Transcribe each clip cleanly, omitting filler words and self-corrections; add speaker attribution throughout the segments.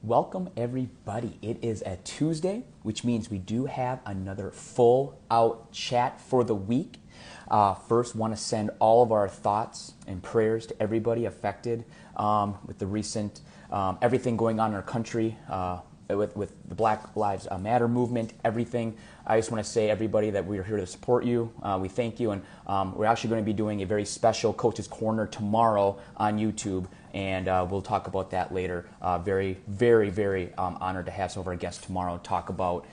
Speaker 1: Welcome everybody. It is a Tuesday, which means we do have another full out chat for the week. First, want to send all of our thoughts and prayers to everybody affected with the recent everything going on in our country, with the Black Lives Matter movement, everything. I just want to say, everybody, that we're here to support you. We thank you, and we're actually going to be doing a very special Coach's Corner tomorrow on YouTube, and we'll talk about that later. Very, very, very honored to have some of our guests tomorrow talk about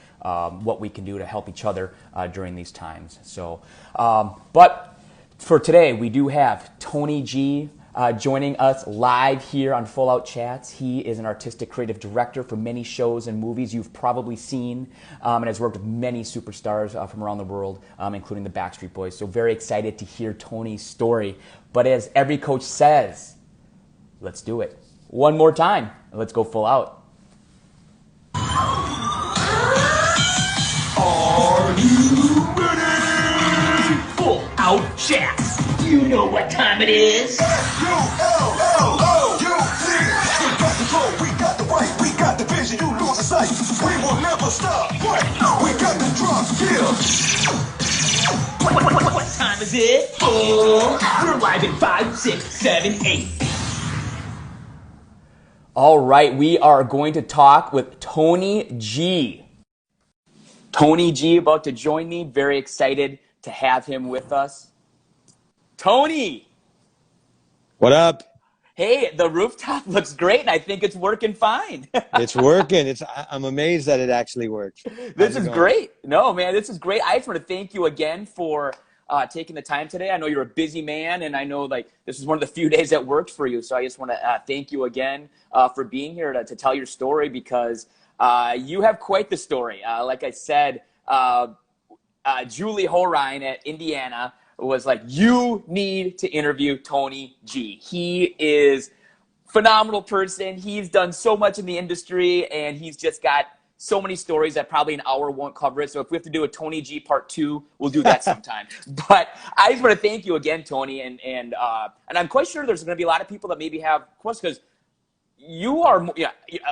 Speaker 1: what we can do to help each other during these times. So, but for today, we do have Tony G joining us live here on Full Out Chats. He is an artistic creative director for many shows and movies you've probably seen, and has worked with many superstars from around the world, including the Backstreet Boys. So very excited to hear Tony's story. But as every coach says, let's do it. One more time, and let's go full out.
Speaker 2: Are you ready? Full Out Chats. You know what time it is.
Speaker 3: U-L-L-O-U-T. We got control, we got the right, we got the vision, you lose the sight. We will never stop. What? We got the drums, yeah.
Speaker 2: What time is it? Full Out. We're live in 5, 6, 7, 8.
Speaker 1: All right, we are going to talk with Tony G. Tony G about to join me. Very excited to have him with us. Tony!
Speaker 4: What up?
Speaker 1: Hey, the rooftop looks great, and I think it's working fine.
Speaker 4: It's working. I'm amazed that it actually works.
Speaker 1: This is great. No, man, this is great. I just want to thank you again for taking the time today. I know you're a busy man, and I know this is one of the few days that worked for you. So I just want to thank you again for being here to tell your story, because you have quite the story. Like I said, Julie Horine at Indiana was like, you need to interview Tony G. He is a phenomenal person. He's done so much in the industry, and he's just got so many stories that probably an hour won't cover it. So if we have to do a Tony G part 2, we'll do that sometime. But I just want to thank you again, Tony. And I'm quite sure there's going to be a lot of people that maybe have questions, because you are, like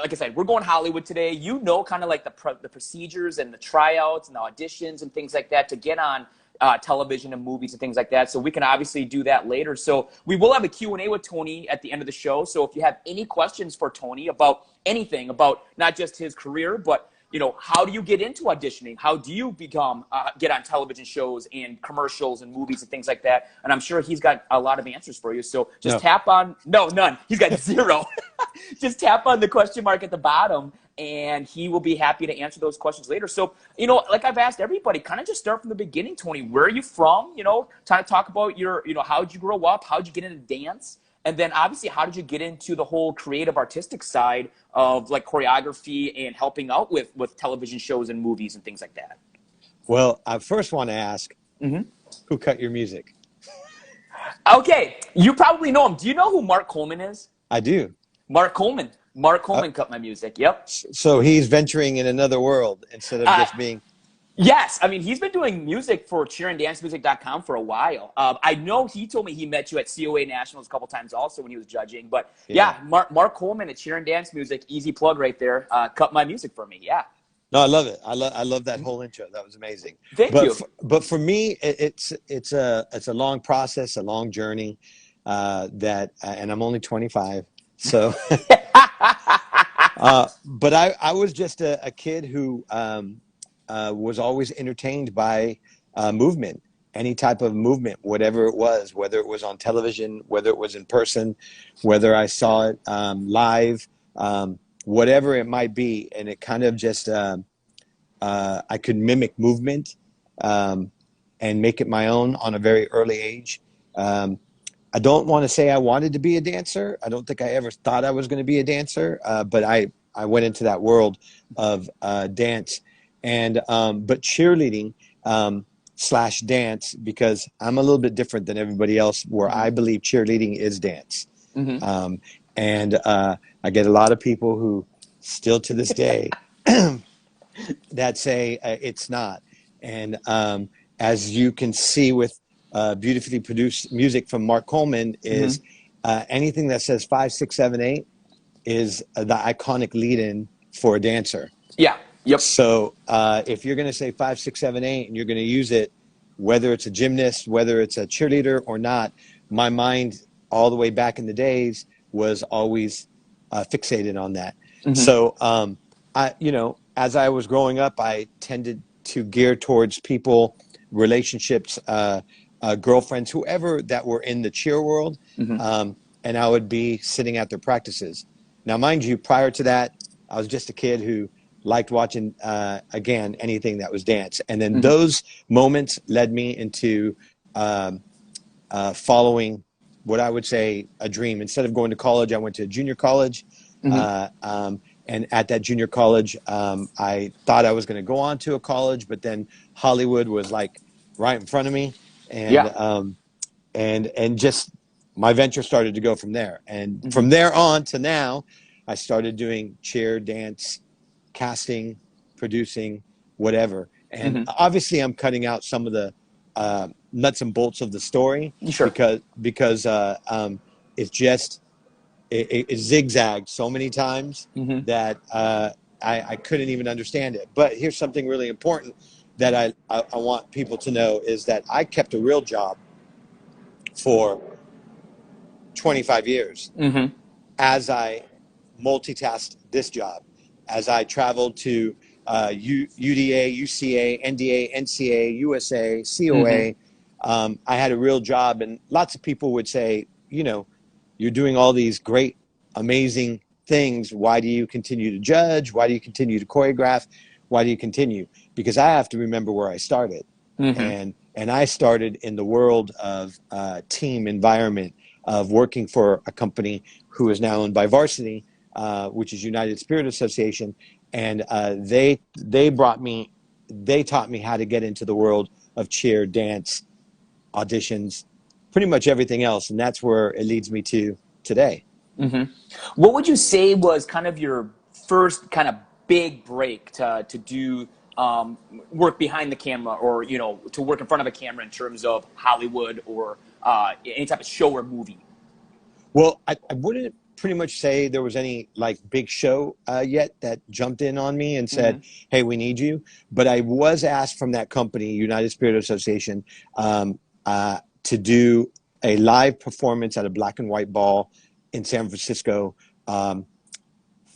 Speaker 1: I said, we're going Hollywood today. You know, kind of like the procedures and the tryouts and the auditions and things like that to get on television and movies and things like that. So we can obviously do that later. So we will have a Q&A with Tony at the end of the show. So if you have any questions for Tony about anything, about not just his career, but how do you get into auditioning? How do you become get on television shows and commercials and movies and things like that? And I'm sure he's got a lot of answers for you. So just tap on, no, none. He's got 0. Just tap on the question mark at the bottom, and he will be happy to answer those questions later. So, like I've asked everybody, kind of just start from the beginning, Tony. Where are you from? Trying to talk about your, how did you grow up? How did you get into dance? And then obviously, how did you get into the whole creative artistic side of like choreography and helping out with television shows and movies and things like that?
Speaker 4: Well, I first want to ask, who cut your music?
Speaker 1: Okay, you probably know him. Do you know who Mark Coleman is?
Speaker 4: I do.
Speaker 1: Mark Coleman cut my music. Yep.
Speaker 4: So he's venturing in another world instead of just being...
Speaker 1: Yes. I mean, he's been doing music for cheeranddancemusic.com for a while. I know he told me he met you at COA Nationals a couple times also when he was judging. But yeah, Mark Coleman at Cheer and Dance Music, easy plug right there, cut my music for me. Yeah.
Speaker 4: No, I love it. I love that whole intro. That was amazing.
Speaker 1: Thank you.
Speaker 4: But for me, it's a long process, a long journey and I'm only 25. So, but I was just a kid who was always entertained by movement, any type of movement, whatever it was, whether it was on television, whether it was in person, whether I saw it live, whatever it might be. And it kind of just, I could mimic movement and make it my own on a very early age. I don't want to say I wanted to be a dancer. I don't think I ever thought I was going to be a dancer, but I went into that world of dance. And but cheerleading / dance, because I'm a little bit different than everybody else, where I believe cheerleading is dance. And I get a lot of people who still to this day that say it's not. And as you can see with beautifully produced music from Mark Coleman is anything that says 5, 6, 7, 8, is the iconic lead-in for a dancer.
Speaker 1: Yeah. Yep.
Speaker 4: So if you're going to say 5, 6, 7, 8, and you're going to use it, whether it's a gymnast, whether it's a cheerleader or not, my mind all the way back in the days was always fixated on that. So as I was growing up, I tended to gear towards people, relationships, girlfriends, whoever that were in the cheer world, and I would be sitting at their practices. Now, mind you, prior to that, I was just a kid who liked watching, again, anything that was dance. And then those moments led me into following what I would say a dream. Instead of going to college, I went to a junior college. And at that junior college, I thought I was going to go on to a college, but then Hollywood was like right in front of me. And, and just my venture started to go from there. And from there on to now, I started doing cheer, dance, casting, producing, whatever. And obviously I'm cutting out some of the nuts and bolts of the story because it's just, it zigzagged so many times that I couldn't even understand it. But here's something really important that I want people to know is that I kept a real job for 25 years as I multitasked this job, as I traveled to UDA, UCA, NDA, NCA, USA, COA. I had a real job, and lots of people would say, you're doing all these great, amazing things. Why do you continue to judge? Why do you continue to choreograph? Why do you continue? Because I have to remember where I started. And I started in the world of team environment, of working for a company who is now owned by Varsity, which is United Spirit Association. And they taught me how to get into the world of cheer, dance, auditions, pretty much everything else. And that's where it leads me to today.
Speaker 1: What would you say was kind of your first kind of big break to do work behind the camera, or to work in front of a camera in terms of Hollywood or any type of show or movie?
Speaker 4: Well, I wouldn't pretty much say there was any like big show yet that jumped in on me and said, hey, we need you. But I was asked from that company, United Spirit Association, to do a live performance at a black and white ball in San Francisco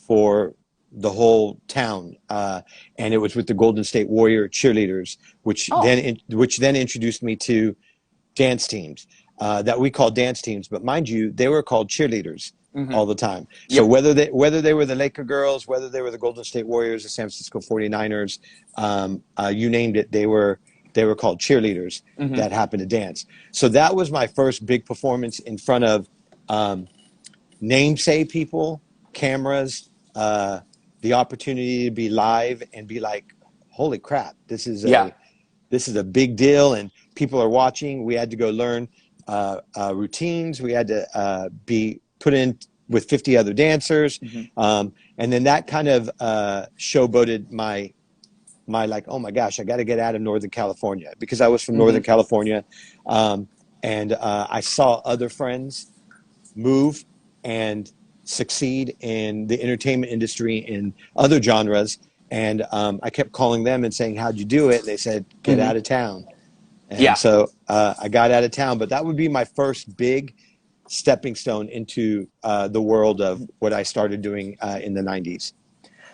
Speaker 4: for the whole town. And it was with the Golden State Warrior cheerleaders, which then introduced me to dance teams that we call dance teams. But mind you, they were called cheerleaders all the time. So whether they were the Laker girls, whether they were the Golden State Warriors, the San Francisco 49ers, you named it, they were called cheerleaders that happened to dance. So that was my first big performance in front of namesake people, cameras, the opportunity to be live and be like, holy crap, this is a big deal, and people are watching. We had to go learn routines. We had to be put in with 50 other dancers. And then that kind of showboated my like, oh my gosh, I got to get out of Northern California, because I was from Northern California. And I saw other friends move and succeed in the entertainment industry in other genres. And I kept calling them and saying, how'd you do it? And they said, get out of town. And so I got out of town. But that would be my first big stepping stone into the world of what I started doing in the 90s.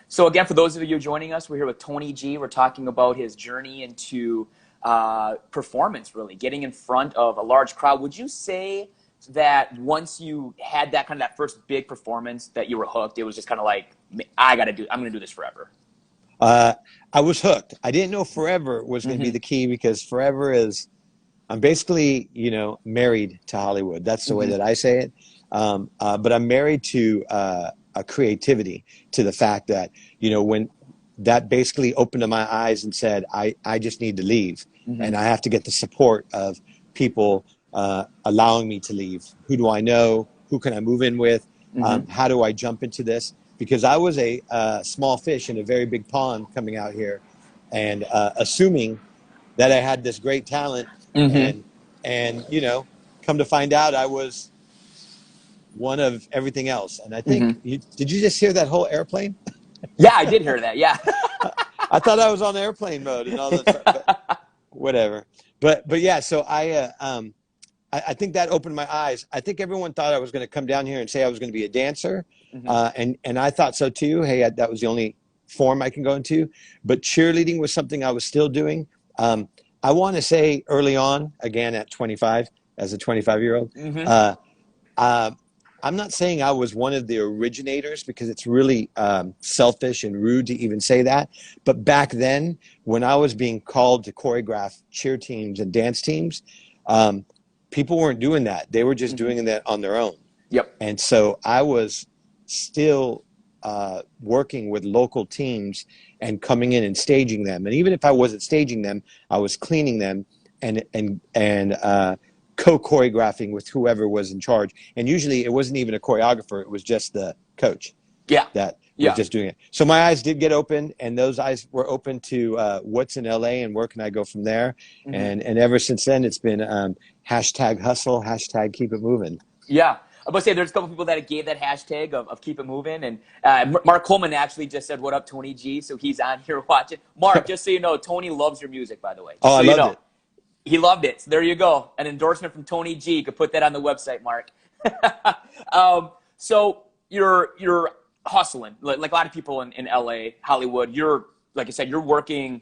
Speaker 1: So again, for those of you joining us, we're here with Tony G. We're talking about his journey into performance, really, getting in front of a large crowd. Would you say that once you had that kind of that first big performance that you were hooked? It was just kind of like, I'm going to do this forever.
Speaker 4: I was hooked. I didn't know forever was going to be the key, because forever is, I'm basically, married to Hollywood. That's the way that I say it. But I'm married to a creativity, to the fact that, when that basically opened my eyes and said, I just need to leave, and I have to get the support of people allowing me to leave. Who do I know? Who can I move in with? How do I jump into this? Because I was a small fish in a very big pond coming out here, and assuming that I had this great talent, and come to find out I was one of everything else. And I think did you just hear that whole airplane?
Speaker 1: Yeah, I did hear that. Yeah.
Speaker 4: I thought I was on airplane mode and all that stuff, but whatever. But yeah, so I think that opened my eyes. I think everyone thought I was going to come down here and say I was going to be a dancer, and I thought so too. Hey, that was the only form I can go into. But cheerleading was something I was still doing. I want to say early on, again at 25, as a 25-year-old, I'm not saying I was one of the originators because it's really selfish and rude to even say that. But back then, when I was being called to choreograph cheer teams and dance teams, people weren't doing that. They were just doing that on their own.
Speaker 1: Yep.
Speaker 4: And so I was still working with local teams and coming in and staging them. And even if I wasn't staging them, I was cleaning them and co-choreographing with whoever was in charge. And usually it wasn't even a choreographer. It was just the coach that was just doing it. So my eyes did get open, and those eyes were open to what's in LA and where can I go from there. And ever since then, it's been hashtag hustle, hashtag keep it moving.
Speaker 1: Yeah. I was about to say, there's a couple people that gave that hashtag of keep it moving. And Mark Coleman actually just said, what up, Tony G? So he's on here watching. Mark, just so you know, Tony loves your music, by the way.
Speaker 4: Oh,
Speaker 1: so
Speaker 4: I loved it.
Speaker 1: He loved it. So there you go. An endorsement from Tony G. You could put that on the website, Mark. So you're hustling. Like a lot of people in LA, Hollywood, you're, like I said, you're working,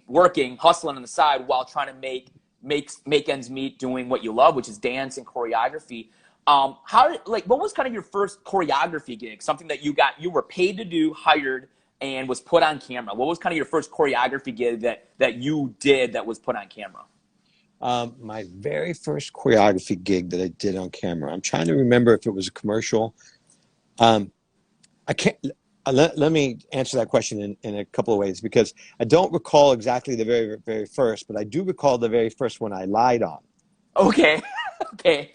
Speaker 1: hustling on the side while trying to make ends meet doing what you love, which is dance and choreography. What was kind of your first choreography gig? Something that you were paid to do, hired, and was put on camera. What was kind of your first choreography gig that you did that was put on camera?
Speaker 4: My very first choreography gig that I did on camera. I'm trying to remember if it was a commercial. I can't. Let me answer that question in a couple of ways, because I don't recall exactly the very, very first, but I do recall the very first one I lied on.
Speaker 1: Okay. Okay.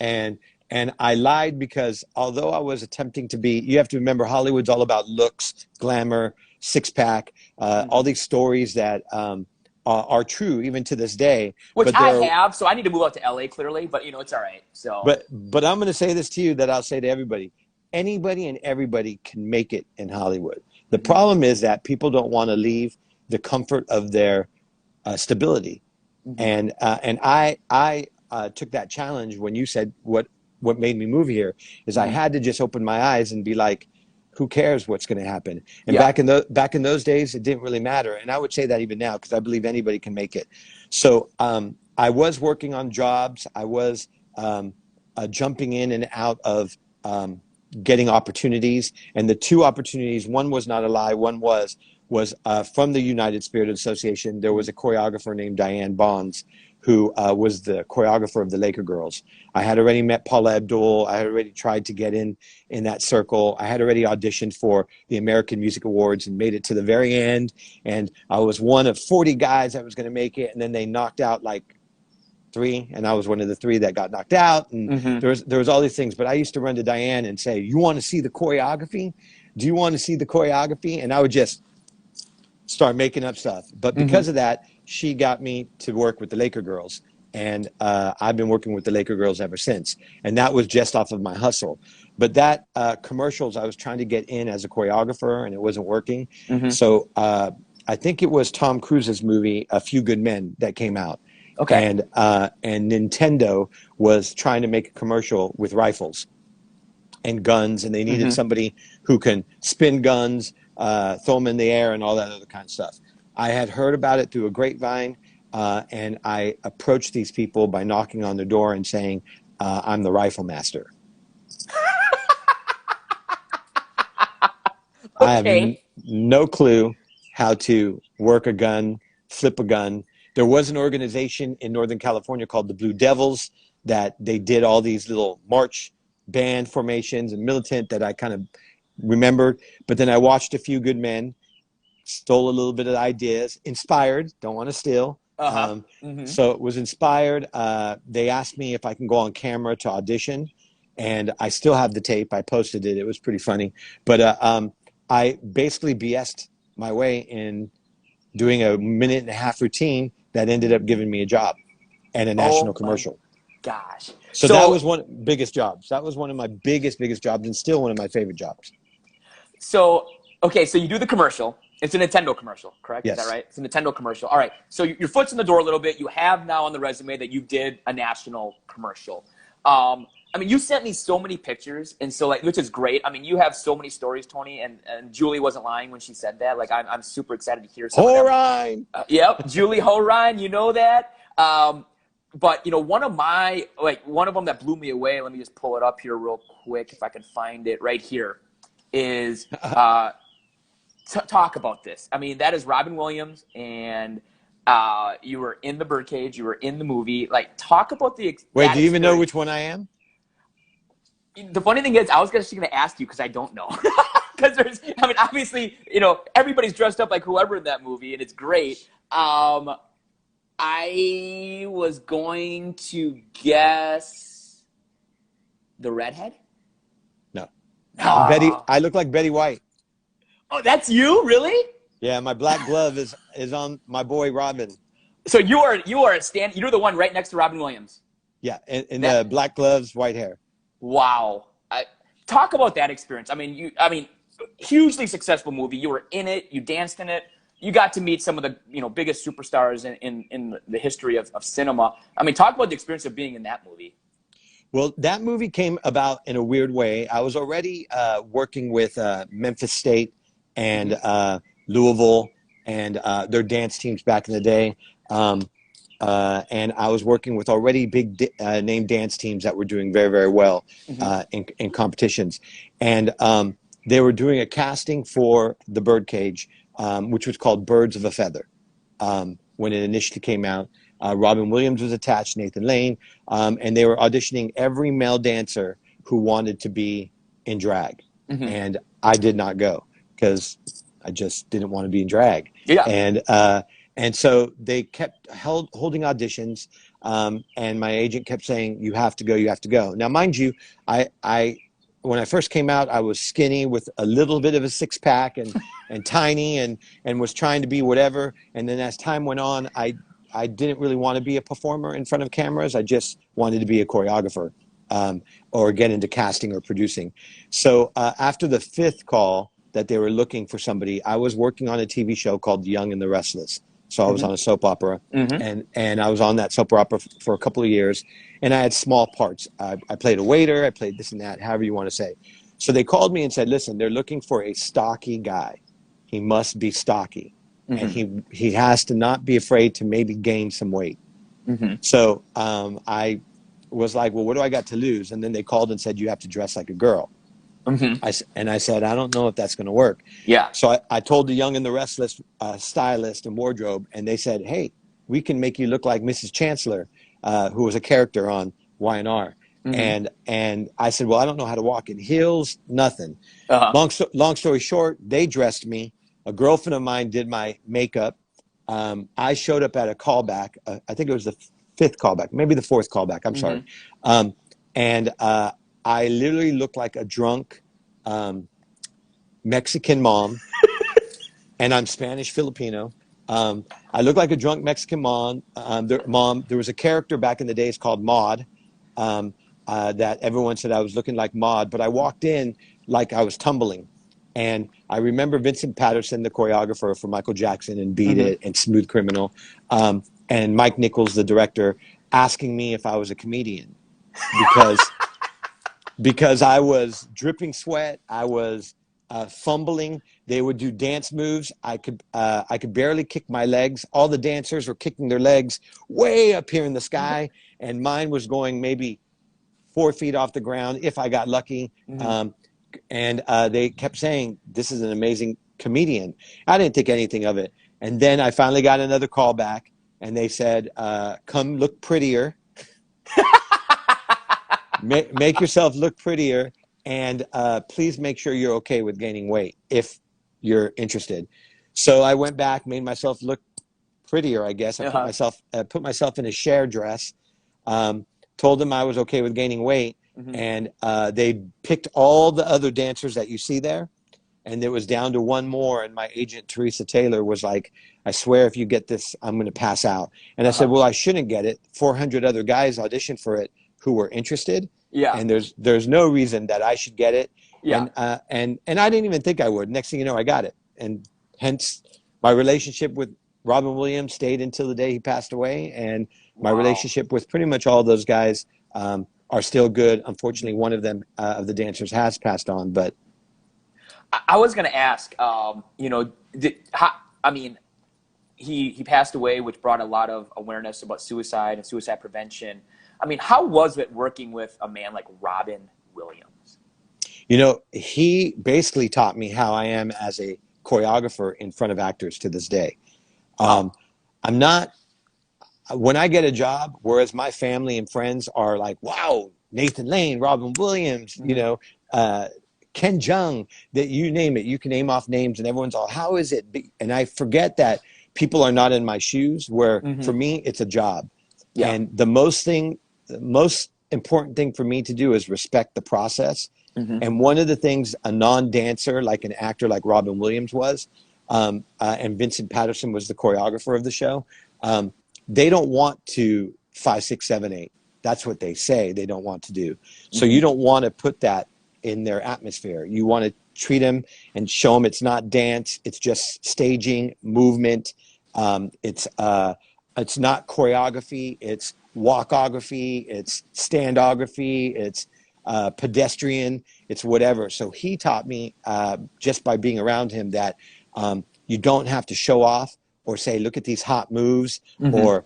Speaker 4: And I lied because although I was attempting to be, you have to remember Hollywood's all about looks, glamour, six-pack, all these stories that are true even to this day.
Speaker 1: Which I have, so I need to move out to LA clearly, but it's all right. So,
Speaker 4: but I'm going to say this to you that I'll say to everybody: anybody and everybody can make it in Hollywood. The problem is that people don't want to leave the comfort of their stability, and I took that challenge when you said what made me move here is I had to just open my eyes and be like, who cares what's going to happen? And back in those days, it didn't really matter. And I would say that even now, because I believe anybody can make it. So I was working on jobs. I was jumping in and out of getting opportunities. And the two opportunities, one was not a lie. One was from the United Spirit Association. There was a choreographer named Diane Bonds, who was the choreographer of the Laker Girls. I had already met Paula Abdul. I had already tried to get in that circle. I had already auditioned for the American Music Awards and made it to the very end. And I was one of 40 guys that was going to make it. And then they knocked out like 3, and I was one of the 3 that got knocked out. And there was all these things. But I used to run to Diane and say, you want to see the choreography? Do you want to see the choreography? And I would just start making up stuff. But because of that, she got me to work with the Laker Girls. And I've been working with the Laker Girls ever since. And that was just off of my hustle. But that commercials, I was trying to get in as a choreographer, and it wasn't working. So I think it was Tom Cruise's movie, A Few Good Men, that came out.
Speaker 1: Okay.
Speaker 4: And Nintendo was trying to make a commercial with rifles and guns, and they needed somebody who can spin guns, throw them in the air, and all that other kind of stuff. I had heard about it through a grapevine, and I approached these people by knocking on their door and saying, I'm the rifle master. I have no clue how to work a gun, flip a gun. There was an organization in Northern California called the Blue Devils that they did all these little march band formations and militant that I kind of remembered. But then I watched A Few Good Men, stole a little bit of ideas, inspired, don't want to steal. So it was inspired. They asked me if I can go on camera to audition, and I still have the tape. I posted it. It was pretty funny. But I basically BS'd my way in doing a 1.5-minute routine that ended up giving me a job and a national commercial.
Speaker 1: gosh.
Speaker 4: So that was one biggest jobs. That was one of my biggest jobs, and still one of my favorite jobs.
Speaker 1: So, okay, so you do the commercial. It's a Nintendo commercial, correct? Is that
Speaker 4: Yes.
Speaker 1: right? It's a Nintendo commercial. All right. So your foot's in the door a little bit. You have now on the resume that you did a national commercial. I mean, you sent me so many pictures, and so like, which is great. I mean, you have so many stories, Tony, and Julie wasn't lying when she said that. Like, I'm super excited to hear some of them.
Speaker 4: Horine.
Speaker 1: Yep, Julie Horine, you know that. But you know, one of them that blew me away. Let me just pull it up here real quick if I can find it right here. Is talk about this. I mean, that is Robin Williams, and you were in the Birdcage. You were in the movie. Like, talk about the.
Speaker 4: Wait, do you even know which one I am?
Speaker 1: The funny thing is, I was actually going to ask you because I don't know. Because I mean, obviously, you know, everybody's dressed up like whoever in that movie, and it's great. I was going to guess the redhead.
Speaker 4: No.
Speaker 1: No.
Speaker 4: Betty. I look like Betty White.
Speaker 1: Oh, that's you, really?
Speaker 4: Yeah, my black glove is on my boy Robin.
Speaker 1: So you're the one right next to Robin Williams.
Speaker 4: Yeah, in the black gloves, white hair.
Speaker 1: Wow. Talk about that experience. I mean, hugely successful movie. You were in it. You danced in it. You got to meet some of the biggest superstars in the history of cinema. I mean, talk about the experience of being in that movie.
Speaker 4: Well, that movie came about in a weird way. I was already working with Memphis State and Louisville and their dance teams back in the day. And I was working with already big name dance teams that were doing very, very well in competitions. And they were doing a casting for the Birdcage, which was called Birds of a Feather when it initially came out. Robin Williams was attached, Nathan Lane, and they were auditioning every male dancer who wanted to be in drag. And I did not go because I just didn't want to be in drag.
Speaker 1: Yeah.
Speaker 4: And so they kept holding auditions, and my agent kept saying, "You have to go, you have to go." Now, mind you, I when I first came out, I was skinny with a little bit of a six pack and tiny and was trying to be whatever. And then as time went on, I didn't really want to be a performer in front of cameras. I just wanted to be a choreographer or get into casting or producing. So after the fifth call that they were looking for somebody, I was working on a TV show called The Young and the Restless. So I was on a soap opera, and I was on that soap opera for a couple of years, and I had small parts. I played a waiter, I played this and that, however you want to say. So they called me and said, "Listen, they're looking for a stocky guy. He must be stocky, and he has to not be afraid to maybe gain some weight." So I was like, "Well, what do I got to lose?" And then they called and said, "You have to dress like a girl." I said, "I don't know if that's going to work."
Speaker 1: Yeah.
Speaker 4: So I told the Young and the Restless stylist and wardrobe, and they said, "Hey, we can make you look like Mrs. Chancellor, who was a character on Y&R." And I said, "Well, I don't know how to walk in heels, nothing." Long story short, they dressed me. A girlfriend of mine did my makeup. I showed up at a callback. I think it was the fifth callback, maybe the fourth callback. I'm sorry. And I literally looked like a drunk Mexican mom, and I'm Spanish Filipino. I looked like a drunk Mexican mom. There was a character back in the days called Maud that everyone said I was looking like Maud, but I walked in like I was tumbling. And I remember Vincent Patterson, the choreographer for Michael Jackson and Beat It and Smooth Criminal, and Mike Nichols, the director, asking me if I was a comedian because I was dripping sweat. I was fumbling. They would do dance moves. I could barely kick my legs. All the dancers were kicking their legs way up here in the sky, and mine was going maybe 4 feet off the ground if I got lucky. And they kept saying, "This is an amazing comedian." I didn't think anything of it. And then I finally got another call back, and they said, "Come look prettier." Make yourself look prettier, and please make sure you're okay with gaining weight if you're interested. So I went back, made myself look prettier, I guess. I put myself in a Cher dress, told them I was okay with gaining weight, and they picked all the other dancers that you see there, and it was down to one more, and my agent Teresa Taylor was like, I swear if you get this, I'm going to pass out. And I said, well, I shouldn't get it. 400 other guys auditioned for it who were interested,
Speaker 1: Yeah.
Speaker 4: and there's no reason that I should get it.
Speaker 1: Yeah.
Speaker 4: And I didn't even think I would. Next thing you know, I got it, and hence my relationship with Robin Williams stayed until the day he passed away, and my relationship with pretty much all those guys are still good. Unfortunately, one of them of the dancers has passed on, but
Speaker 1: I was going to ask, you know, he passed away, which brought a lot of awareness about suicide and suicide prevention. I mean, how was it working with a man like Robin Williams?
Speaker 4: You know, he basically taught me how I am as a choreographer in front of actors to this day. I'm not, when I get a job, whereas my family and friends are like, wow, Nathan Lane, Robin Williams, you know, Ken Jeong, that you name it, you can name off names, and everyone's all, how is it? And I forget that people are not in my shoes, where for me, it's a job. Yeah. And the most important thing for me to do is respect the process. And one of the things a non-dancer, like an actor like Robin Williams was, and Vincent Patterson was the choreographer of the show, they don't want to 5, 6, 7, 8. That's what they say they don't want to do. So you don't want to put that in their atmosphere. You want to treat them and show them it's not dance. It's just staging, movement. It's not choreography. It's walkography. It's standography. It's pedestrian. It's whatever. So he taught me just by being around him that you don't have to show off or say, look at these hot moves, or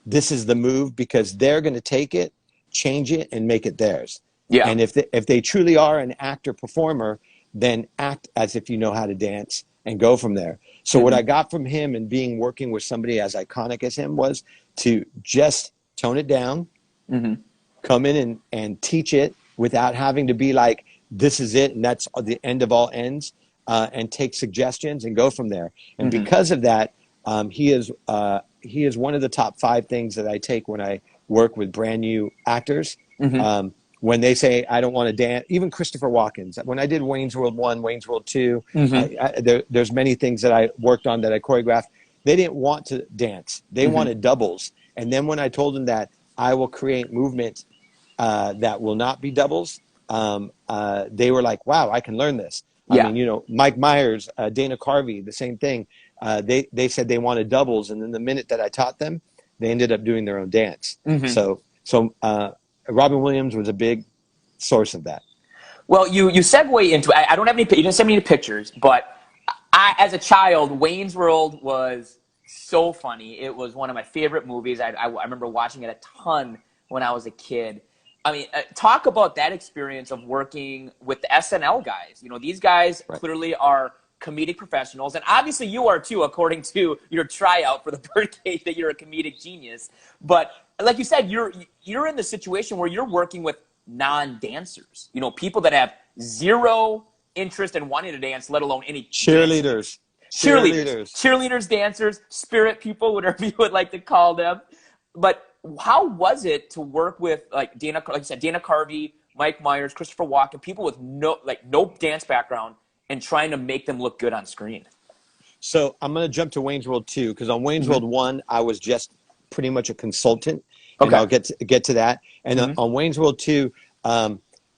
Speaker 4: this is the move, because they're going to take it, change it, and make it theirs. Yeah. And if they truly are an actor performer, then act as if you know how to dance and go from there. So what I got from him and working with somebody as iconic as him was to just tone it down, come in and teach it without having to be like, this is it and that's the end of all ends, and take suggestions and go from there. And because of that, he is one of the top 5 things that I take when I work with brand new actors. When they say, I don't want to dance, even Christopher Walken's, when I did Wayne's World 1, Wayne's World 2, there's many things that I worked on that I choreographed. They didn't want to dance. They wanted doubles. And then when I told them that I will create movement that will not be doubles, they were like, wow, I can learn this. I mean, you know, Mike Myers, Dana Carvey, the same thing. They said they wanted doubles. And then the minute that I taught them, they ended up doing their own dance. So Robin Williams was a big source of that.
Speaker 1: Well, you segue into, I don't have any, you didn't send me any pictures, but I, as a child, Wayne's World was so funny. It was one of my favorite movies. I remember watching it a ton when I was a kid. I mean, talk about that experience of working with the SNL guys. You know, these guys clearly are comedic professionals, and obviously you are too, according to your tryout for the Birdcage, that you're a comedic genius. But like you said, you're in the situation where you're working with non-dancers. You know, people that have zero interest in wanting to dance, let alone any
Speaker 4: cheerleaders,
Speaker 1: dancers, spirit people, whatever you would like to call them. But how was it to work with like you said, Dana Carvey, Mike Myers, Christopher Walken, people with no dance background, and trying to make them look good on screen?
Speaker 4: So I'm going to jump to Wayne's World 2, because on Wayne's World 1, I was just pretty much a consultant, and I'll get to that. And on Wayne's World 2,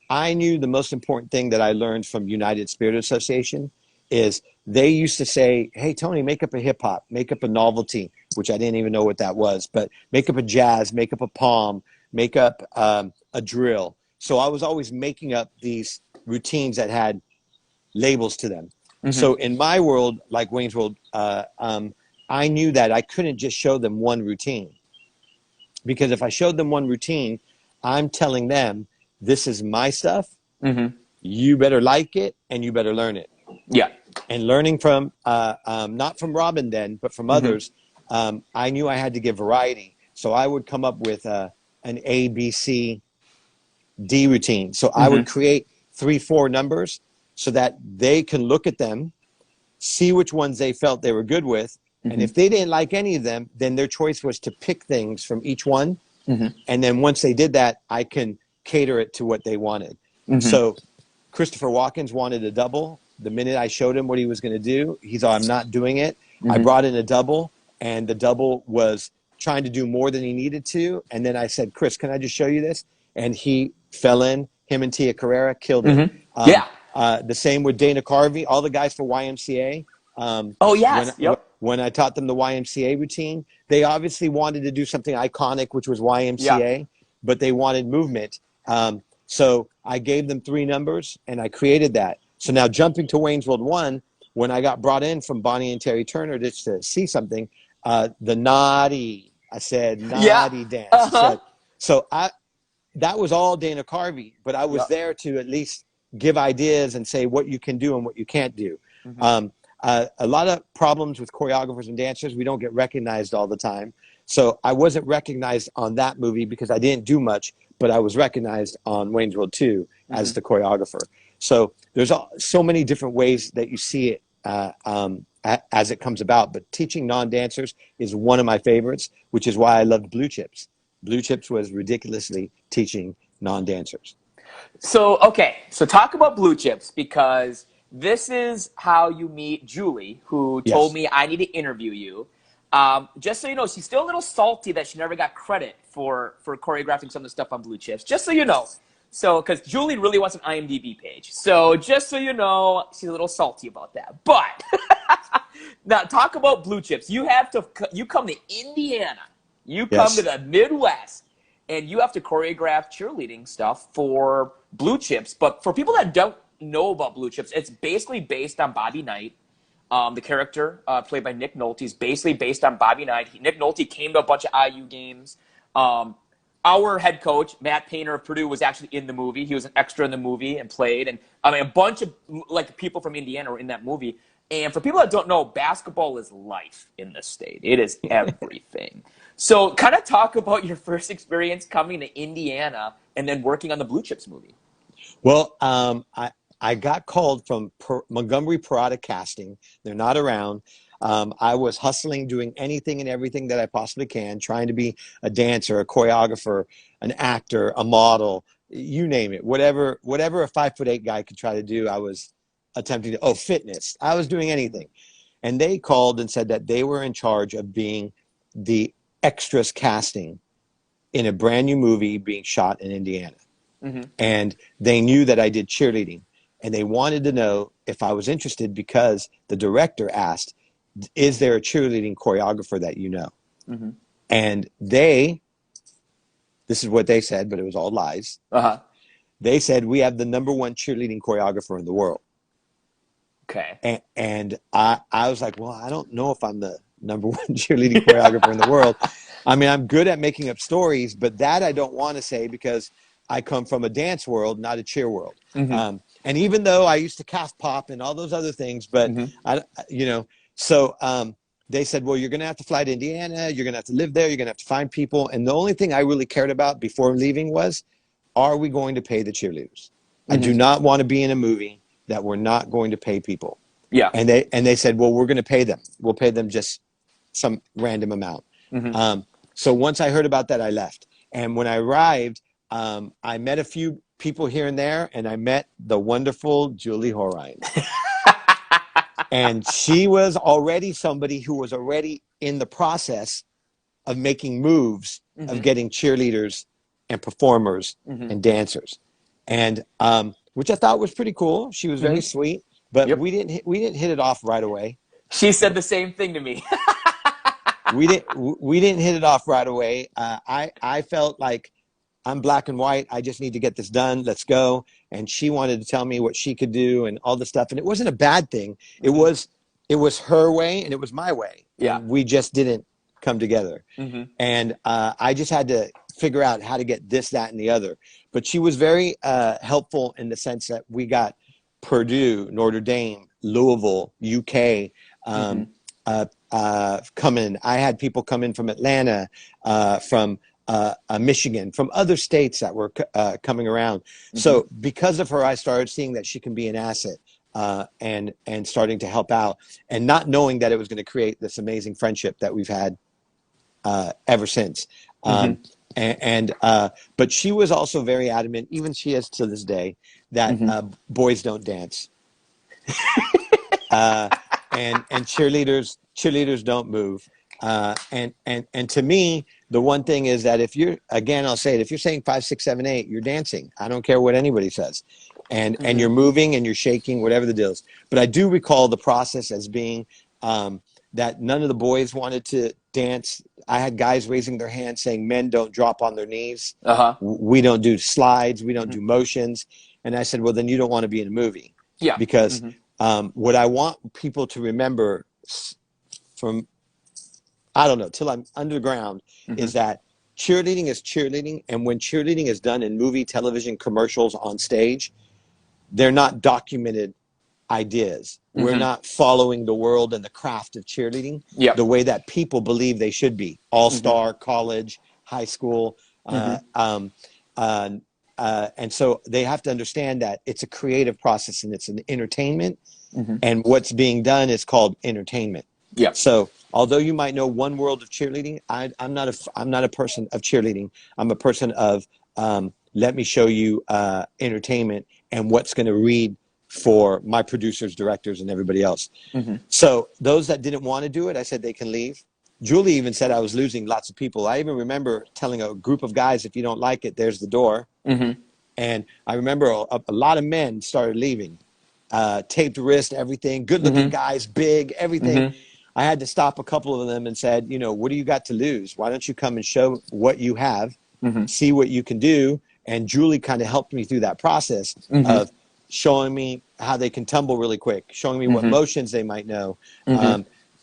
Speaker 4: I knew the most important thing that I learned from United Spirit Association is they used to say, hey, Tony, make up a hip hop, make up a novelty, which I didn't even know what that was, but make up a jazz, make up a palm, make up a drill. So I was always making up these routines that had labels to them. So in my world, like Wayne's World, I knew that I couldn't just show them one routine, because if I showed them one routine, I'm telling them, this is my stuff. You better like it and you better learn it. Yeah. And learning from, not from Robin then, but from others, I knew I had to give variety. So I would come up with an A, B, C, D routine. So I would create 3, 4 numbers so that they can look at them, see which ones they felt they were good with. And if they didn't like any of them, then their choice was to pick things from each one. And then once they did that, I can cater it to what they wanted. So Christopher Walken wanted a double. The minute I showed him what he was going to do, he thought, I'm not doing it. I
Speaker 1: Mm-hmm.
Speaker 4: brought in a double, and the double was trying to do more than he needed to. And then I said, Chris, can I just show you this? And he fell in. Him and Tia Carrera killed it.
Speaker 1: Mm-hmm. Yeah.
Speaker 4: The same with Dana Carvey, all the guys for YMCA.
Speaker 1: Oh, yes. Yep.
Speaker 4: When I taught them the YMCA routine, they obviously wanted to do something iconic, which was
Speaker 1: Yeah.
Speaker 4: YMCA, but they wanted movement. So I gave them 3 numbers, and I created that. So now jumping to Wayne's World 1, when I got brought in from Bonnie and Terry Turner just to see something, the naughty, I said, naughty dance.
Speaker 1: Uh-huh.
Speaker 4: That was all Dana Carvey, but I was there to at least give ideas and say what you can do and what you can't do.
Speaker 1: Mm-hmm.
Speaker 4: A lot of problems with choreographers and dancers, we don't get recognized all the time. So I wasn't recognized on that movie because I didn't do much, but I was recognized on Wayne's World 2 as the choreographer. So there's so many different ways that you see it as it comes about. But teaching non-dancers is one of my favorites, which is why I loved Blue Chips. Blue Chips was ridiculously teaching non-dancers.
Speaker 1: So, okay. So talk about Blue Chips, because this is how you meet Julie, who told me I need to interview you. Just so you know, she's still a little salty that she never got credit for choreographing some of the stuff on Blue Chips. Just so you know. So, because Julie really wants an IMDb page. So, just so you know, she's a little salty about that. But, now talk about Blue Chips. You come to Indiana. You come to the Midwest, and you have to choreograph cheerleading stuff for Blue Chips. But for people that don't know about Blue Chips, it's basically based on Bobby Knight. The character played by Nick Nolte is basically based on Bobby Knight. Nick Nolte came to a bunch of IU games. Our head coach, Matt Painter of Purdue, was actually in the movie. He was an extra in the movie and played. And I mean, a bunch of people from Indiana were in that movie. And for people that don't know, basketball is life in this state. It is everything. So kind of talk about your first experience coming to Indiana and then working on the Blue Chips movie.
Speaker 4: Well, I got called from Montgomery Parada Casting. They're not around. I was hustling, doing anything and everything that I possibly can, trying to be a dancer, a choreographer, an actor, a model, you name it. Whatever a 5'8" guy could try to do, I was attempting to. Oh, fitness. I was doing anything. And they called and said that they were in charge of being the extras casting in a brand new movie being shot in Indiana. Mm-hmm. And they knew that I did cheerleading. And they wanted to know if I was interested because the director asked, is there a cheerleading choreographer that you know? Mm-hmm. And this is what they said, but it was all lies. Uh-huh. They said, we have the #1 cheerleading choreographer in the world.
Speaker 1: Okay.
Speaker 4: And I was like, well, I don't know if I'm the #1 cheerleading choreographer in the world. I mean, I'm good at making up stories, but that I don't want to say because I come from a dance world, not a cheer world. Mm-hmm. And even though I used to calf pop and all those other things, but they said, well, you're going to have to fly to Indiana. You're going to have to live there. You're going to have to find people. And the only thing I really cared about before leaving was, are we going to pay the cheerleaders? Mm-hmm. I do not want to be in a movie that we're not going to pay people.
Speaker 1: Yeah.
Speaker 4: And they said, well, we're going to pay them. We'll pay them just some random amount. Mm-hmm. So once I heard about that, I left. And when I arrived, I met a few people here and there, and I met the wonderful Julie Horine. And she was already somebody who was already in the process of making moves, mm-hmm. of getting cheerleaders and performers mm-hmm. and dancers. And which I thought was pretty cool. She was very mm-hmm. sweet, but we didn't hit it off right away.
Speaker 1: She said the same thing to me.
Speaker 4: we didn't hit it off right away. I felt like I'm black and white. I just need to get this done. Let's go. And she wanted to tell me what she could do and all the stuff. And it wasn't a bad thing. It was her way and it was my way.
Speaker 1: Yeah.
Speaker 4: And we just didn't come together. Mm-hmm. And I just had to figure out how to get this, that, and the other. But she was very helpful in the sense that we got Purdue, Notre Dame, Louisville, UK, come in. I had people come in from Atlanta, from Michigan, from other states that were coming around. Mm-hmm. So because of her, I started seeing that she can be an asset and starting to help out, and not knowing that it was going to create this amazing friendship that we've had ever since. But she was also very adamant, even she is to this day, that boys don't dance. And cheerleaders don't move. And to me, the one thing is that if you're, again, I'll say it, if you're saying 5, 6, 7, 8, you're dancing. I don't care what anybody says. And you're moving and you're shaking, whatever the deal is. But I do recall the process as being that none of the boys wanted to dance. I had guys raising their hands saying, men don't drop on their knees. We don't do slides. We don't do motions. And I said, well, then you don't want to be in a movie.
Speaker 1: Yeah.
Speaker 4: Because what I want people to remember from, I don't know, till I'm underground, is that cheerleading is cheerleading. And when cheerleading is done in movie, television, commercials, on stage, they're not documented ideas. We're not following the world and the craft of cheerleading the way that people believe they should be. All-star, college, high school. And so they have to understand that it's a creative process and it's an entertainment. And what's being done is called entertainment.
Speaker 1: Yeah.
Speaker 4: So although you might know one world of cheerleading, I'm not a person of cheerleading. I'm a person of let me show you entertainment and what's going to read for my producers, directors, and everybody else. So those that didn't want to do it, I said they can leave. Julie even said I was losing lots of people. I even remember telling a group of guys, if you don't like it, there's the door. And I remember a lot of men started leaving. Taped wrist, everything, good-looking guys, big, everything. I had to stop a couple of them and said, you know, what do you got to lose? Why don't you come and show what you have, see what you can do? And Julie kind of helped me through that process of showing me how they can tumble really quick, showing me what motions they might know,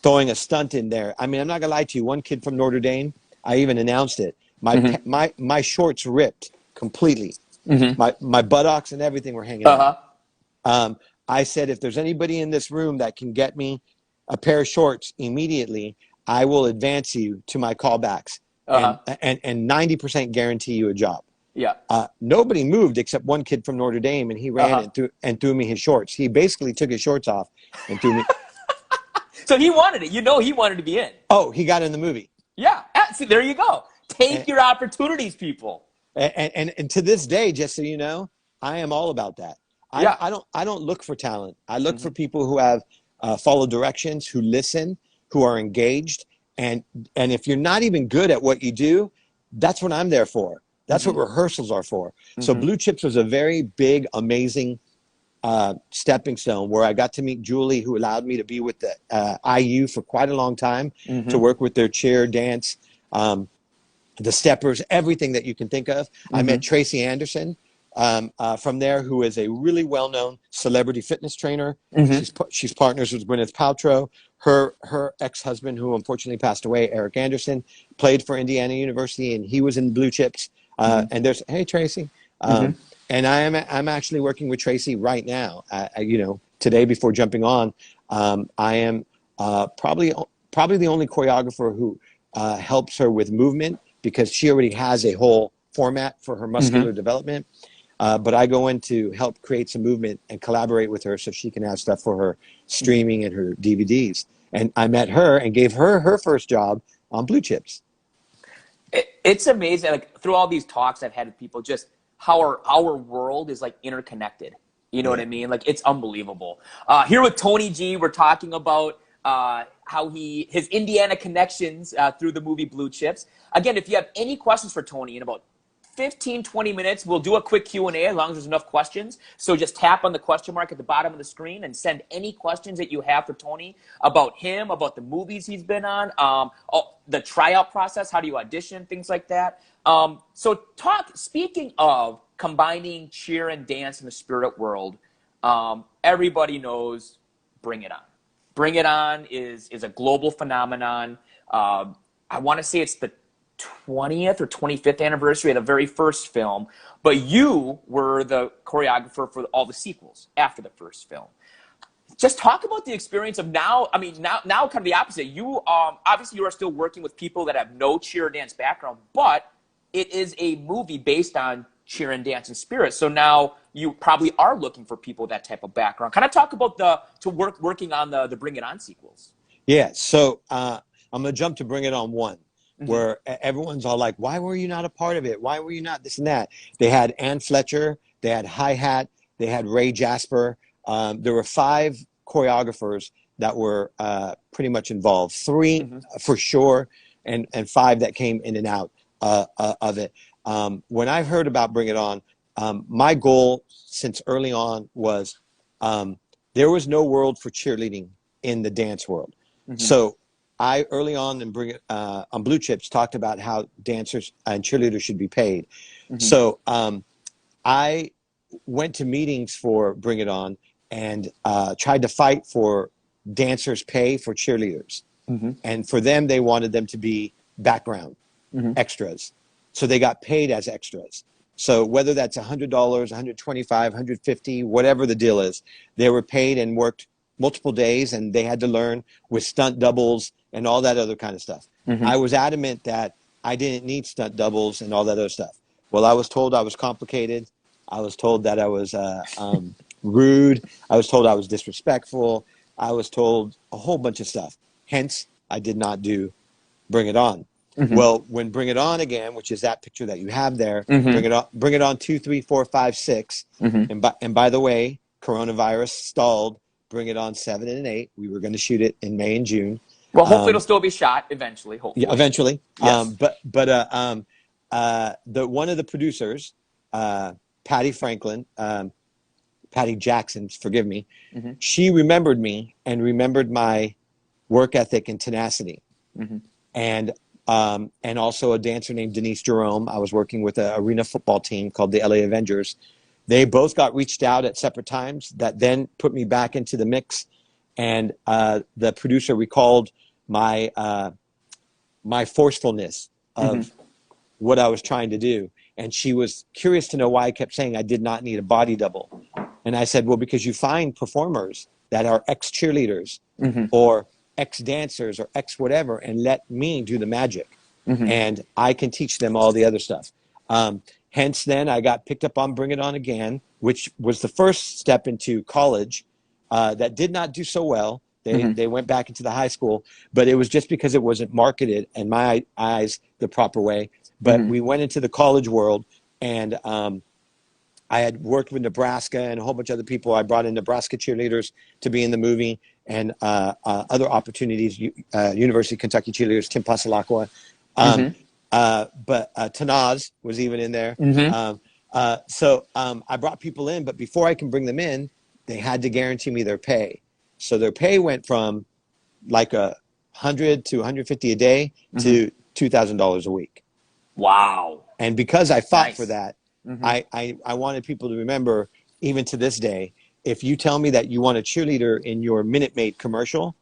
Speaker 4: throwing a stunt in there. I mean, I'm not gonna lie to you. One kid from Notre Dame, I even announced it. My shorts ripped completely. My buttocks and everything were hanging out. I said, if there's anybody in this room that can get me a pair of shorts immediately, I will advance you to my callbacks and 90% guarantee you a job. Nobody moved except one kid from Notre Dame, and he ran and threw me his shorts. He basically took his shorts off and threw me.
Speaker 1: So he wanted it. You know, he wanted to be in.
Speaker 4: Oh, he got in the movie.
Speaker 1: Yeah. See, there you go. Take your opportunities, people.
Speaker 4: And to this day, just so you know, I am all about that. I don't look for talent. I look for people who have followed directions, who listen, who are engaged. And if you're not even good at what you do, that's what I'm there for. That's what rehearsals are for. So Blue Chips was a very big, amazing stepping stone where I got to meet Julie, who allowed me to be with the IU for quite a long time, to work with their cheer, dance, the steppers, everything that you can think of. I met Tracy Anderson from there, who is a really well-known celebrity fitness trainer. She's partners with Gwyneth Paltrow. Her ex-husband, who unfortunately passed away, Eric Anderson, played for Indiana University, and he was in Blue Chips. And there's, hey, Tracy. And I'm actually working with Tracy right now. You know, today before jumping on, I am probably the only choreographer who helps her with movement, because she already has a whole format for her muscular development. But I go in to help create some movement and collaborate with her so she can have stuff for her streaming and her DVDs. And I met her and gave her her first job on Blue Chips.
Speaker 1: It's amazing. Like, through all these talks I've had with people, just how our world is like interconnected. You know what I mean? Like, it's unbelievable. Here with Tony G, we're talking about how his Indiana connections through the movie Blue Chips. Again, if you have any questions for Tony in about 15, 20 minutes, we'll do a quick Q&A as long as there's enough questions. So just tap on the question mark at the bottom of the screen and send any questions that you have for Tony about him, about the movies he's been on, the tryout process, how do you audition, things like that. Speaking of combining cheer and dance in the spirit world, everybody knows Bring It On. Bring It On is a global phenomenon. I want to say it's the 20th or 25th anniversary of the very first film, but you were the choreographer for all the sequels after the first film. Just talk about the experience of now. I mean, now kind of the opposite. You obviously you are still working with people that have no cheer or dance background, but it is a movie based on cheer and dance and spirit. So now you probably are looking for people with that type of background. Kind of talk about working on the Bring It On sequels.
Speaker 4: Yeah. So I'm gonna jump to Bring It On 1. Where everyone's all like, why were you not a part of it? Why were you not this and that? They had Ann Fletcher, they had Hi-Hat, they had Ray Jasper, there were 5 choreographers that were pretty much involved. 3 for sure, and 5 that came in and out of it. When I heard about Bring It On, my goal since early on was there was no world for cheerleading in the dance world. So I early on in Bring It on Blue Chips talked about how dancers and cheerleaders should be paid. So I went to meetings for Bring It On and tried to fight for dancers' pay for cheerleaders. And for them, they wanted them to be background extras. So they got paid as extras. So whether that's $100, $125, $150, whatever the deal is, they were paid and worked multiple days, and they had to learn with stunt doubles and all that other kind of stuff. I was adamant that I didn't need stunt doubles and all that other stuff. Well, I was told I was complicated. I was told that I was rude. I was told I was disrespectful. I was told a whole bunch of stuff. Hence, I did not do Bring It On. Well, when Bring It On again, which is that picture that you have there, Bring It On 2, 3, 4, 5, 6. And by the way, coronavirus stalled Bring It On 7 and 8. We were going to shoot it in May and June.
Speaker 1: Well, hopefully it'll still be shot eventually. Hopefully,
Speaker 4: yeah, eventually.
Speaker 1: Yes.
Speaker 4: The one of the producers, Patty Franklin, Patty Jackson, forgive me, she remembered me and remembered my work ethic and tenacity. And also a dancer named Denise Jerome. I was working with an arena football team called the LA Avengers. They both got reached out at separate times. That then put me back into the mix. And the producer recalled my my forcefulness of what I was trying to do. And she was curious to know why I kept saying I did not need a body double. And I said, well, because you find performers that are ex-cheerleaders or ex-dancers or ex-whatever, and let me do the magic. And I can teach them all the other stuff. Hence, then I got picked up on Bring It On again, which was the first step into college that did not do so well. They went back into the high school, but it was just because it wasn't marketed, in my eyes, the proper way. But we went into the college world, and I had worked with Nebraska and a whole bunch of other people. I brought in Nebraska cheerleaders to be in the movie, and other opportunities, University of Kentucky cheerleaders, Tim Pasalakwa. But Tanaz was even in there. So I brought people in, but before I can bring them in, they had to guarantee me their pay. So their pay went from like $100 to $150 a day to $2,000 a week.
Speaker 1: Wow.
Speaker 4: And because I fought for that, I wanted people to remember, even to this day, if you tell me that you want a cheerleader in your Minute Maid commercial,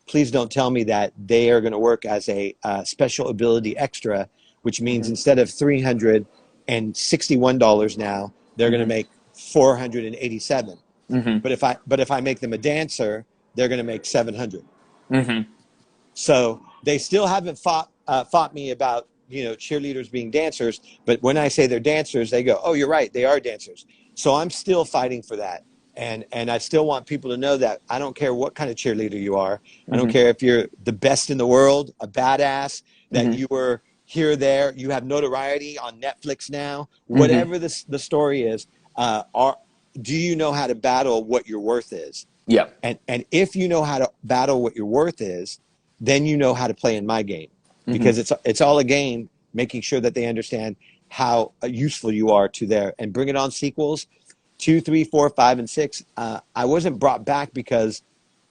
Speaker 4: please don't tell me that they are going to work as a special ability extra, which means instead of $361 now, they're going to make $487. But if I make them a dancer, they're going to make $700. So they still haven't fought me about, you know, cheerleaders being dancers. But when I say they're dancers, they go, "Oh, you're right, they are dancers." So I'm still fighting for that. And I still want people to know that I don't care what kind of cheerleader you are. I don't care if you're the best in the world, a badass, that you were here, there, you have notoriety on Netflix now, whatever the story is, do you know how to battle what your worth is?
Speaker 1: Yeah.
Speaker 4: And if you know how to battle what your worth is, then you know how to play in my game, because it's all a game, making sure that they understand how useful you are to their, and Bring It On sequels, 2, 3, 4, 5, and 6. I wasn't brought back because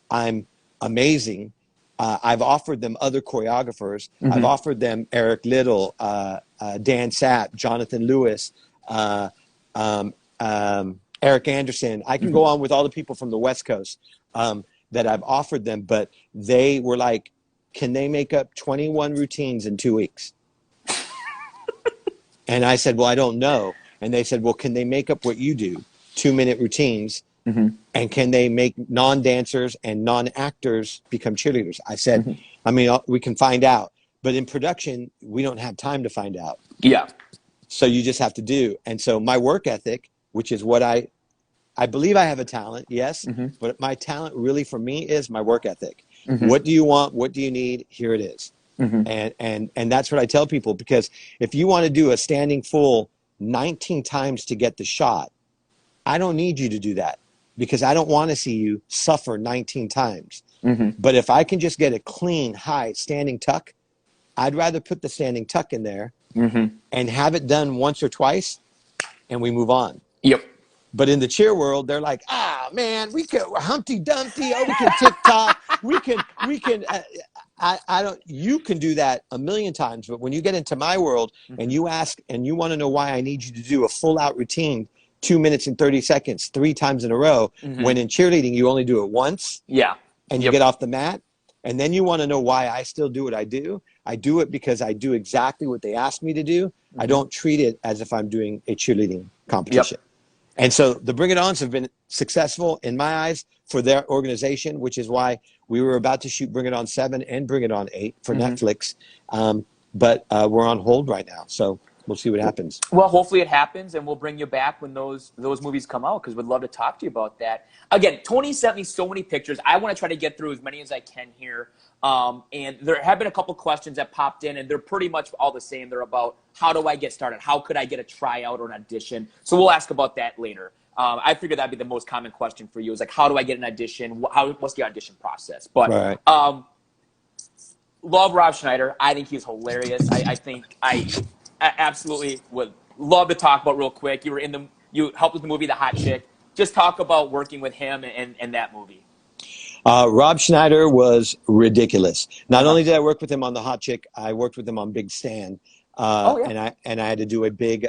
Speaker 4: I'm amazing. I've offered them other choreographers. I've offered them Eric Little, Dan Sapp, Jonathan Lewis, Eric Anderson. I can go on with all the people from the West Coast that I've offered them, but they were like, can they make up 21 routines in 2 weeks? And I said, well, I don't know. And they said, well, can they make up what you do, 2-minute routines? And can they make non-dancers and non-actors become cheerleaders? I said, I mean, we can find out. But in production, we don't have time to find out.
Speaker 1: Yeah.
Speaker 4: So you just have to do. And so my work ethic, which is what I believe I have a talent, yes, but my talent really for me is my work ethic. What do you want? What do you need? Here it is. And that's what I tell people, because if you want to do a standing full 19 times to get the shot, I don't need you to do that. because I don't want to see you suffer 19 times.
Speaker 1: Mm-hmm.
Speaker 4: But if I can just get a clean, high standing tuck, I'd rather put the standing tuck in there and have it done once or twice, and we move on.
Speaker 1: Yep.
Speaker 4: But in the cheer world, they're like, man, we can Humpty Dumpty. Oh, we can TikTok. we can. I don't. You can do that a million times, but when you get into my world and you ask and you want to know why I need you to do a full out routine, 2 minutes and 30 seconds, 3 times in a row, when in cheerleading you only do it once.
Speaker 1: Yeah.
Speaker 4: And you get off the mat, and then you want to know why I still do what I do. I do it because I do exactly what they asked me to do. I don't treat it as if I'm doing a cheerleading competition.
Speaker 1: Yep.
Speaker 4: And so the Bring It Ons have been successful in my eyes for their organization, which is why we were about to shoot Bring It On 7 and Bring It On 8 for Netflix. But we're on hold right now. So we'll see what happens.
Speaker 1: Well, hopefully it happens, and we'll bring you back when those movies come out, because we'd love to talk to you about that. Again, Tony sent me so many pictures. I want to try to get through as many as I can here. And there have been a couple questions that popped in, and they're pretty much all the same. They're about, how do I get started? How could I get a tryout or an audition? So we'll ask about that later. I figured that'd be the most common question for you, is like, how do I get an audition? What's the audition process? But love Rob Schneider. I think he's hilarious. I think I absolutely would love to talk about real quick. You helped with the movie The Hot Chick. Just talk about working with him and that movie.
Speaker 4: Rob Schneider was ridiculous. Not only did I work with him on The Hot Chick, I worked with him on Big Stan. And I had to do a big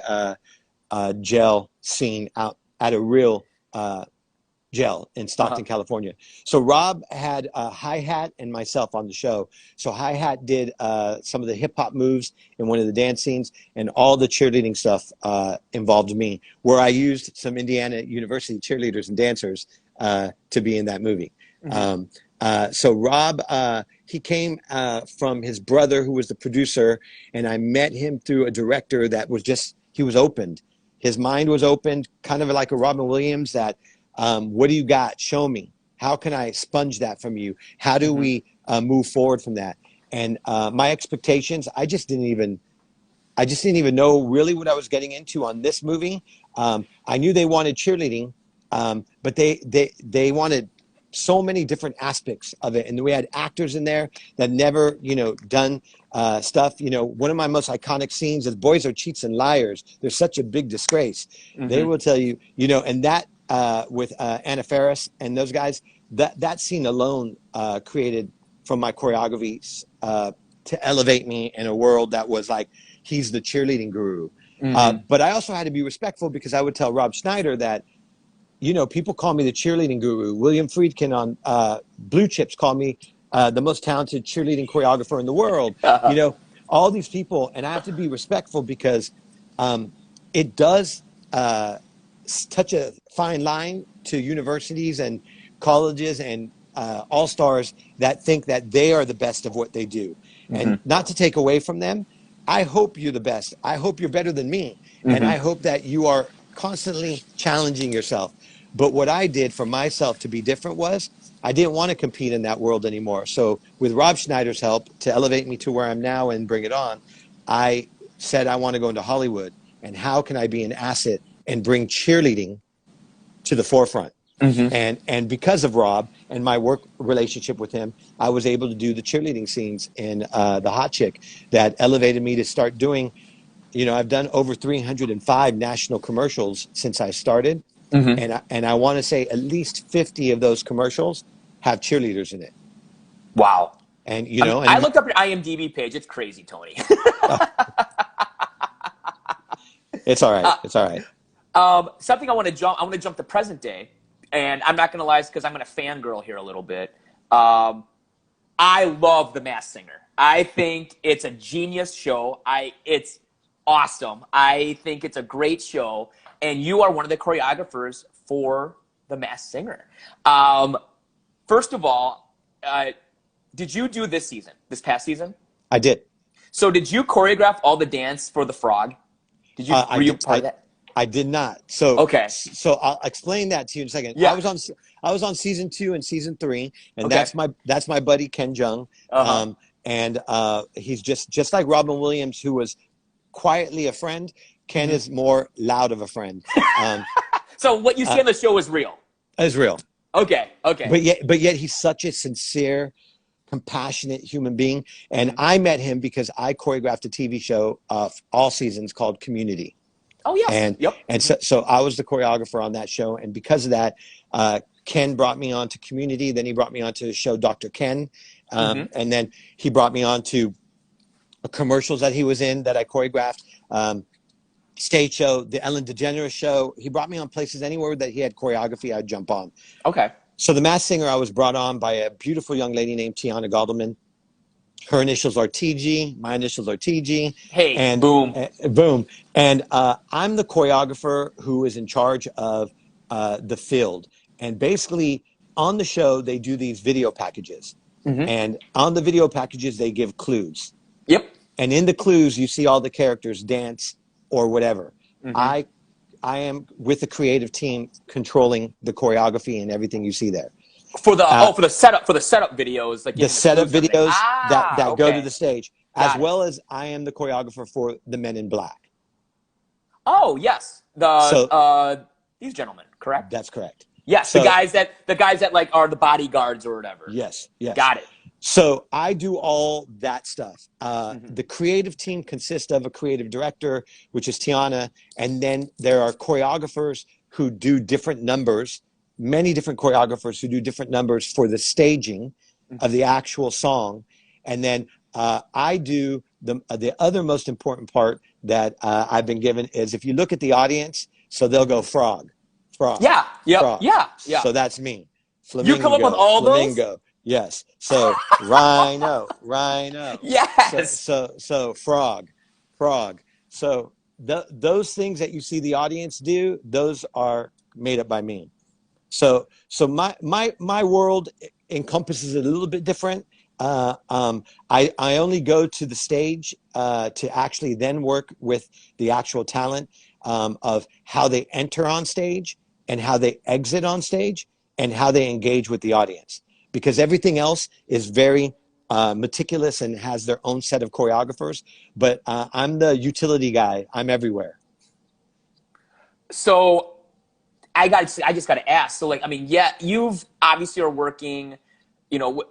Speaker 4: gel scene out at a real gel in Stockton, California. So Rob had Hi-Hat and myself on the show. So Hi-Hat did some of the hip hop moves in one of the dance scenes, and all the cheerleading stuff involved me, where I used some Indiana University cheerleaders and dancers to be in that movie. So Rob, he came from his brother, who was the producer, and I met him through a director that was he was opened. His mind was opened, kind of like a Robin Williams, that what do you got? Show me. How can I sponge that from you? How do we move forward from that? And my expectations, I just didn't even know really what I was getting into on this movie. I knew they wanted cheerleading, but they wanted so many different aspects of it. And we had actors in there that never, done stuff. One of my most iconic scenes is Boys Are Cheats and Liars. They're such a big disgrace. They will tell you, and that with Anna Faris and those guys, that scene alone created from my choreography to elevate me in a world that was like, he's the cheerleading guru. But I also had to be respectful, because I would tell Rob Schneider that, people call me the cheerleading guru. William Friedkin on Blue Chips called me the most talented cheerleading choreographer in the world. All these people, and I have to be respectful, because it does touch a fine line to universities and colleges and all-stars that think that they are the best of what they do. And not to take away from them, I hope you're the best. I hope you're better than me. And I hope that you are constantly challenging yourself. But what I did for myself to be different was, I didn't want to compete in that world anymore. So with Rob Schneider's help to elevate me to where I'm now and Bring It On, I said I want to go into Hollywood. And how can I be an asset and bring cheerleading to the forefront? And because of Rob and my work relationship with him, I was able to do the cheerleading scenes in The Hot Chick that elevated me to start doing. I've done over 305 national commercials since I started. And I want to say at least 50 of those commercials have cheerleaders in it.
Speaker 1: Wow.
Speaker 4: And,
Speaker 1: I looked up your IMDb page. It's crazy, Tony.
Speaker 4: It's all right. It's all right.
Speaker 1: Something I want to jump to present day, and I'm not going to lie, because I'm going to fangirl here a little bit. I love The Masked Singer. I think it's a genius show. It's awesome. I think it's a great show. And you are one of the choreographers for The Masked Singer. First of all, did you do this past season?
Speaker 4: I did.
Speaker 1: So did you choreograph all the dance for the frog? Were you part of that?
Speaker 4: I did not. So
Speaker 1: okay.
Speaker 4: So I'll explain that to you in a second.
Speaker 1: Yeah.
Speaker 4: I was on season 2 and season 3, and that's my buddy Ken Jeong. And he's just like Robin Williams, who was quietly a friend. Ken is more loud of a friend.
Speaker 1: So what you see on the show is real.
Speaker 4: It's real.
Speaker 1: Okay.
Speaker 4: But yet he's such a sincere, compassionate human being. And I met him because I choreographed a TV show all seasons called Community.
Speaker 1: Oh, yes.
Speaker 4: And
Speaker 1: Yep.
Speaker 4: and so I was the choreographer on that show. And because of that, Ken brought me on to Community. Then he brought me on to the show Dr. Ken. And then he brought me on to commercials that he was in that I choreographed. Stage show, the Ellen DeGeneres show. He brought me on places anywhere that he had choreography, I'd jump on.
Speaker 1: Okay.
Speaker 4: So the Masked Singer, I was brought on by a beautiful young lady named Tiana Galdelman. Her initials are TG. My initials are TG.
Speaker 1: Hey,
Speaker 4: and
Speaker 1: boom.
Speaker 4: Boom. And I'm the choreographer who is in charge of the field. And basically, on the show, they do these video packages. And on the video packages, they give clues.
Speaker 1: Yep.
Speaker 4: And in the clues, you see all the characters dance or whatever. I am with the creative team controlling the choreography and everything you see there.
Speaker 1: For the setup videos, like
Speaker 4: the setup videos that
Speaker 1: okay.
Speaker 4: go to the stage,
Speaker 1: Got
Speaker 4: as well as I am the choreographer for the Men in Black.
Speaker 1: Oh yes, these gentlemen, correct?
Speaker 4: That's correct.
Speaker 1: Yes,
Speaker 4: So,
Speaker 1: the guys that like are the bodyguards or whatever.
Speaker 4: Yes.
Speaker 1: Got it.
Speaker 4: So I do all that stuff. The creative team consists of a creative director, which is Tiana, and then there are choreographers who do different numbers, many different choreographers who do different numbers for the staging of the actual song. And then I do the other most important part that I've been given is if you look at the audience, so they'll go frog.
Speaker 1: Yeah.
Speaker 4: Frog.
Speaker 1: Yeah.
Speaker 4: So that's me. Flamingo,
Speaker 1: You come up with all
Speaker 4: flamingo.
Speaker 1: those?
Speaker 4: Yes. So rhino.
Speaker 1: Yes.
Speaker 4: So frog. So those things that you see the audience do, those are made up by me. So my world encompasses a little bit different. I only go to the stage to actually then work with the actual talent of how they enter on stage and how they exit on stage and how they engage with the audience. Because everything else is very meticulous and has their own set of choreographers. But I'm the utility guy. I'm everywhere.
Speaker 1: So I just got to ask. So like, I mean, yeah, you've obviously are working. You know,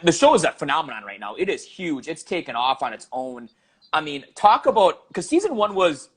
Speaker 1: the show is a phenomenon right now. It is huge. It's taken off on its own. I mean, talk about, because season 1 was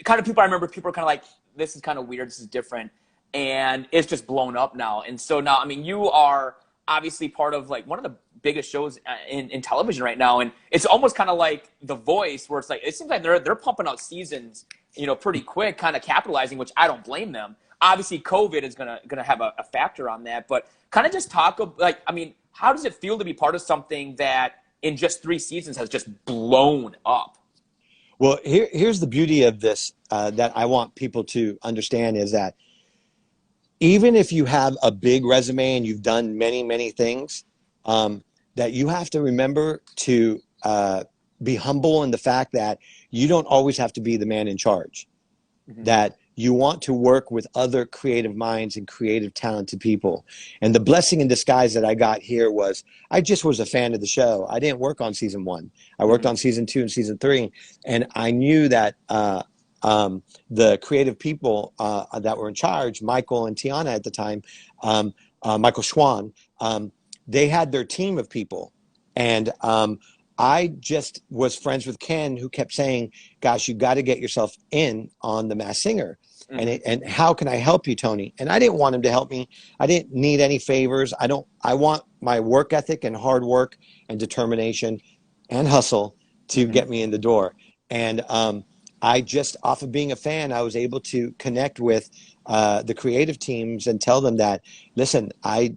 Speaker 1: kind of, I remember people were kind of like, this is kind of weird. This is different. And it's just blown up now. And so now, I mean, you are obviously part of like one of the biggest shows in television right now. And it's almost kind of like The Voice, where it's like, it seems like they're pumping out seasons, you know, pretty quick, kind of capitalizing, which I don't blame them. Obviously COVID is gonna have a factor on that, but kind of just talk about, like, I mean, how does it feel to be part of something that in just 3 seasons has just blown up?
Speaker 4: Well, here's the beauty of this that I want people to understand is that even if you have a big resume and you've done many, many things, that you have to remember to be humble in the fact that you don't always have to be the man in charge. That you want to work with other creative minds and creative, talented people. And the blessing in disguise that I got here was I just was a fan of the show. I didn't work on season 1. I worked on season 2 and season 3. And I knew that the creative people that were in charge, Michael and Tiana at the time, Michael Schwan, they had their team of people. And I just was friends with Ken, who kept saying, gosh, you got to get yourself in on The Masked Singer. And how can I help you, Tony? And I didn't want him to help me. I didn't need any favors. I want my work ethic and hard work and determination and hustle to get me in the door. And I just, off of being a fan, I was able to connect with the creative teams and tell them that, listen, I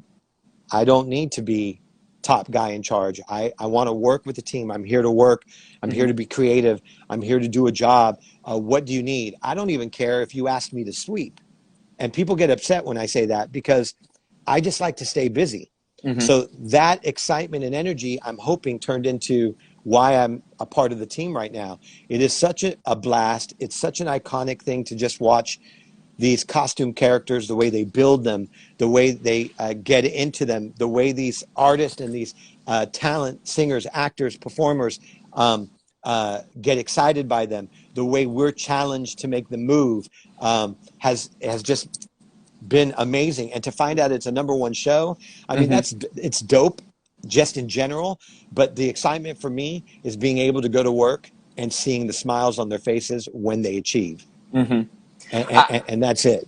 Speaker 4: don't need to be top guy in charge. I want to work with the team. I'm here to work. I'm here to be creative. I'm here to do a job. What do you need? I don't even care if you ask me to sweep. And people get upset when I say that because I just like to stay busy. So that excitement and energy, I'm hoping, turned into why I'm a part of the team right now. It is such a blast. It's such an iconic thing to just watch these costume characters, the way they build them, the way they get into them, the way these artists and these talent singers, actors, performers get excited by them, the way we're challenged to make the move has just been amazing. And to find out it's a #1 show, I mean,
Speaker 1: Mm-hmm.
Speaker 4: it's dope just in general. But the excitement for me is being able to go to work and seeing the smiles on their faces when they achieve.
Speaker 1: Mm-hmm.
Speaker 4: And that's it.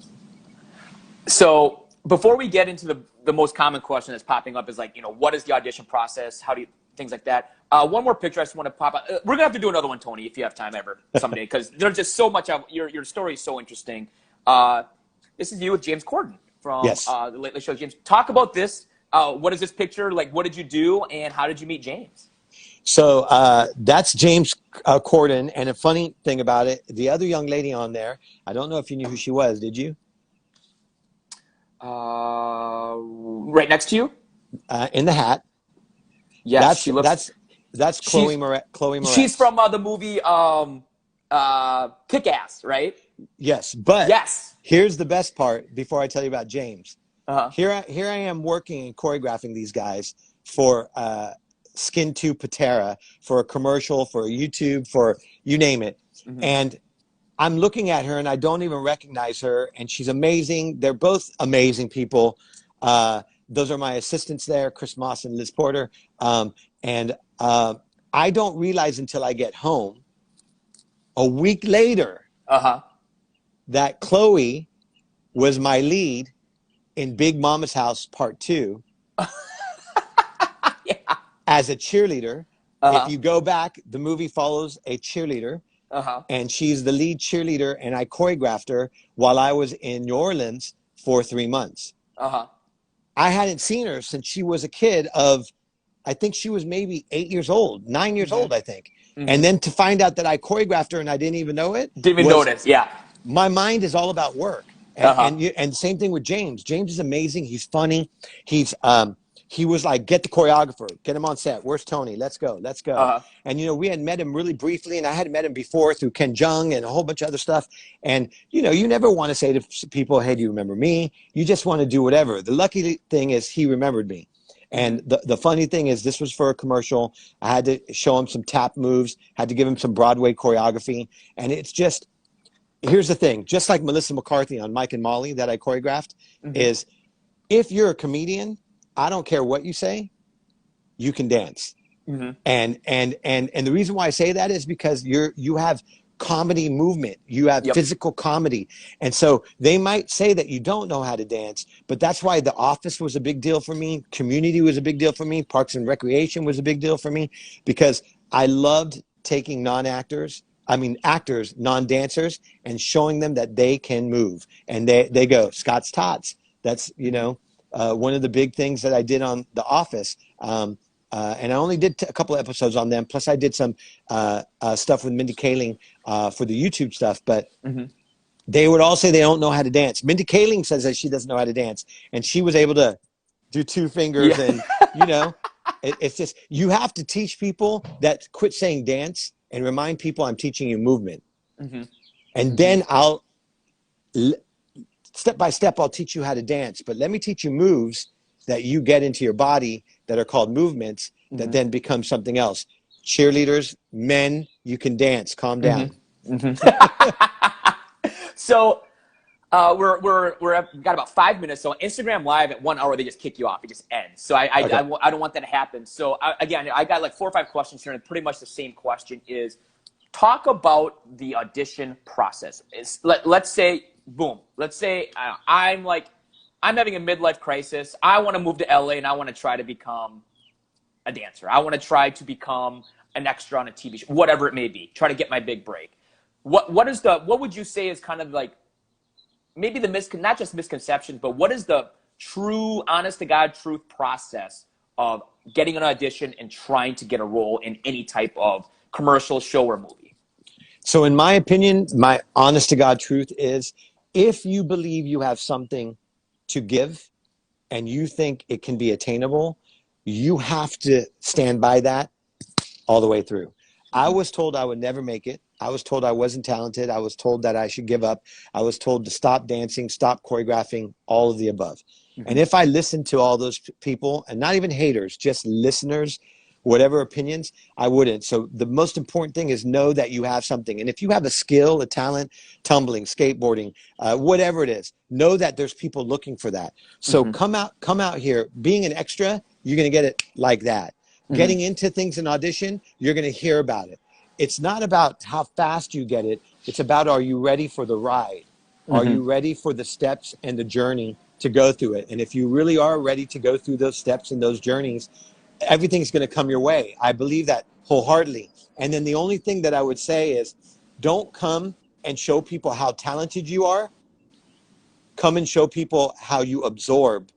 Speaker 1: So before we get into the most common question that's popping up is like, what is the audition process? How do you, things like that. One more picture I just want to pop out. We're going to have to do another one, Tony, if you have time ever someday, because there's just so much of your story is so interesting. This is you with James Corden from
Speaker 4: Yes.
Speaker 1: the Late Late Show. James, talk about this. What is this picture? Like, what did you do and how did you meet James?
Speaker 4: So that's James Corden. And a funny thing about it, the other young lady on there, I don't know if you knew who she was. Did you?
Speaker 1: Right next to you?
Speaker 4: In the hat.
Speaker 1: Yes, she looks.
Speaker 4: That's Chloe Moretz.
Speaker 1: She's from the movie Kick-Ass, right?
Speaker 4: Yes, but
Speaker 1: yes.
Speaker 4: Here's the best part before I tell you about James.
Speaker 1: Uh-huh.
Speaker 4: Here I am working and choreographing these guys for Skin 2 Patera, for a commercial, for YouTube, for you name it. Mm-hmm. And I'm looking at her and I don't even recognize her, and she's amazing. They're both amazing people. Those are my assistants there, Chris Moss and Liz Porter. And I don't realize until I get home a week later that Chloe was my lead in Big Mama's House Part 2
Speaker 1: yeah.
Speaker 4: as a cheerleader. If you go back, the movie follows a cheerleader. And she's the lead cheerleader, and I choreographed her while I was in New Orleans for 3 months. I hadn't seen her since she was a kid of, I think she was maybe 8 years old, 9 years old, I think. And then to find out that I choreographed her and I didn't even know it.
Speaker 1: Didn't even notice, yeah.
Speaker 4: My mind is all about work. And same thing with James. James is amazing. He's funny. He was like, get the choreographer, get him on set. Where's Tony? Let's go. And, we had met him really briefly, and I had met him before through Ken Jeong and a whole bunch of other stuff. And, you never want to say to people, hey, do you remember me? You just want to do whatever. The lucky thing is he remembered me. And the funny thing is this was for a commercial. I had to show him some tap moves, had to give him some Broadway choreography. And it's just, here's the thing, just like Melissa McCarthy on Mike and Molly that I choreographed, is if you're a comedian, I don't care what you say, you can dance. And the reason why I say that is because you have comedy movement, you have physical comedy. And so they might say that you don't know how to dance, but that's why The Office was a big deal for me. Community was a big deal for me. Parks and Recreation was a big deal for me, because I loved taking actors, non-dancers, and showing them that they can move. And they go, Scott's Tots. That's, one of the big things that I did on The Office. And I only did a couple of episodes on them. Plus I did some stuff with Mindy Kaling for the YouTube stuff. But they would all say they don't know how to dance. Mindy Kaling says that she doesn't know how to dance. And she was able to do 2 fingers. And, it's just, you have to teach people that quit saying dance and remind people I'm teaching you movement. And then I'll, step by step, I'll teach you how to dance. But let me teach you moves that you get into your body that are called movements that then become something else. Cheerleaders, men, you can dance. Calm down.
Speaker 1: So we've got about 5 minutes. So Instagram Live at 1 hour, they just kick you off. It just ends. So I don't want that to happen. So again, I got like 4 or 5 questions here, and pretty much the same question is, talk about the audition process. Let's say, boom. Let's say I'm having a midlife crisis. I want to move to LA and I want to try to become a dancer. I want to try to become an extra on a TV show, whatever it may be. Try to get my big break. What would you say is kind of like maybe not just misconceptions, but what is the true, honest to God truth process of getting an audition and trying to get a role in any type of commercial, show, or movie?
Speaker 4: So in my opinion, my honest to God truth is, if you believe you have something to give and you think it can be attainable, you have to stand by that all the way through. I was told I would never make it. I was told I wasn't talented. I was told that I should give up. I was told to stop dancing, stop choreographing, all of the above. And if I listened to all those people, and not even haters, just listeners, whatever opinions, I wouldn't. So the most important thing is know that you have something. And if you have a skill, a talent, tumbling, skateboarding, whatever it is, know that there's people looking for that. So come out here. Being an extra, you're going to get it like that. Getting into things in audition, you're going to hear about it. It's not about how fast you get it. It's about, are you ready for the ride? Are you ready for the steps and the journey to go through it? And if you really are ready to go through those steps and those journeys, everything's going to come your way. I believe that wholeheartedly. And then the only thing that I would say is, don't come and show people how talented you are. Come and show people how you absorb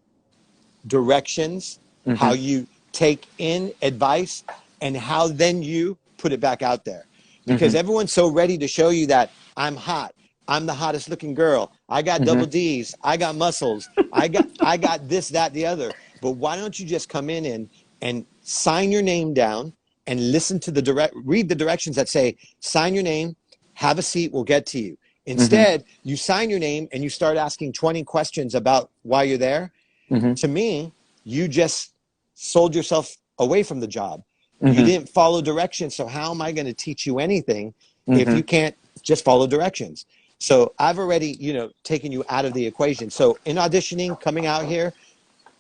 Speaker 4: directions, how you take in advice, and how then you put it back out there. Because everyone's so ready to show you that I'm hot. I'm the hottest looking girl. I got double D's. I got muscles. I got this, that, the other. But why don't you just come in and sign your name down and listen to read the directions that say, sign your name, have a seat, we'll get to you. Instead, you sign your name and you start asking 20 questions about why you're there. To me, you just sold yourself away from the job. You didn't follow directions. So how am I going to teach you anything if you can't just follow directions? So I've already, taken you out of the equation. So in auditioning, coming out here,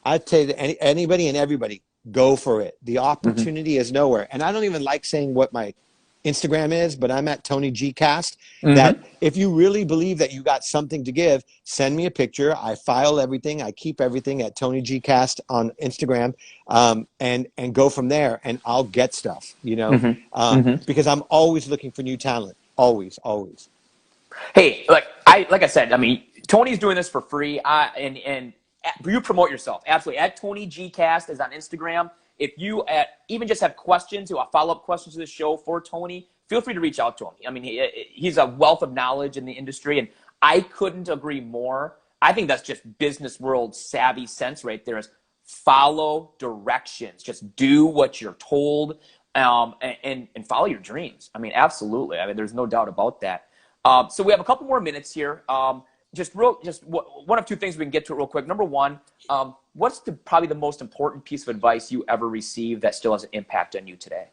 Speaker 4: I'd say that anybody and everybody, go for it. The opportunity is nowhere. And I don't even like saying what my Instagram is, but I'm at Tony G Cast. That if you really believe that you got something to give, send me a picture. I file everything. I keep everything at Tony G Cast on Instagram, and go from there. And I'll get stuff, because I'm always looking for new talent. Always, always.
Speaker 1: Hey, like I said, I mean, Tony's doing this for free, and you promote yourself absolutely at Tony G Cast is on Instagram. If you even just have questions, follow-up questions to the show for Tony, feel free to reach out to him. I mean, he's a wealth of knowledge in the industry, and I couldn't agree more. I think that's just business world savvy sense right there, is follow directions. Just do what you're told, and follow your dreams. I mean, absolutely. I mean, there's no doubt about that. So we have a couple more minutes here. Just one of two things we can get to it real quick. Number one, what's probably the most important piece of advice you ever received that still has an impact on you today?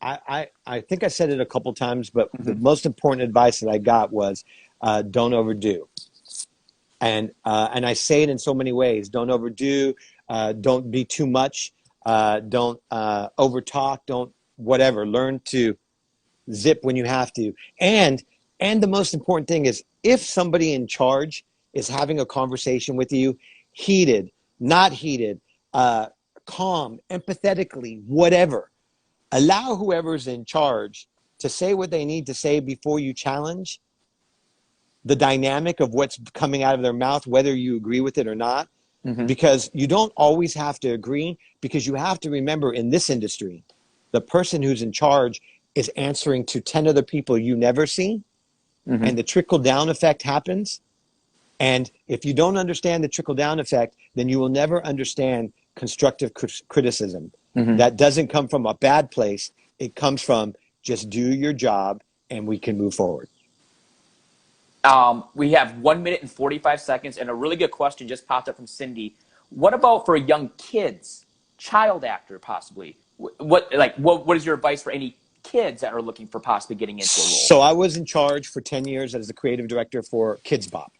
Speaker 4: I think I said it a couple times, but the most important advice that I got was, don't overdo. And I say it in so many ways. Don't overdo. Don't be too much. Don't overtalk. Don't whatever. Learn to zip when you have to. And the most important thing is, if somebody in charge is having a conversation with you, heated, not heated, calm, empathetically, whatever, allow whoever's in charge to say what they need to say before you challenge the dynamic of what's coming out of their mouth, whether you agree with it or not. Because you don't always have to agree, because you have to remember, in this industry, the person who's in charge is answering to 10 other people you never see. And the trickle-down effect happens. And if you don't understand the trickle-down effect, then you will never understand constructive criticism. That doesn't come from a bad place. It comes from, just do your job and we can move forward.
Speaker 1: We have 1 minute and 45 seconds, and a really good question just popped up from Cindy. What about for young kids, child actor possibly? What is your advice for any kids that are looking for possibly getting into a role?
Speaker 4: So I was in charge for 10 years as the creative director for Kids Bop.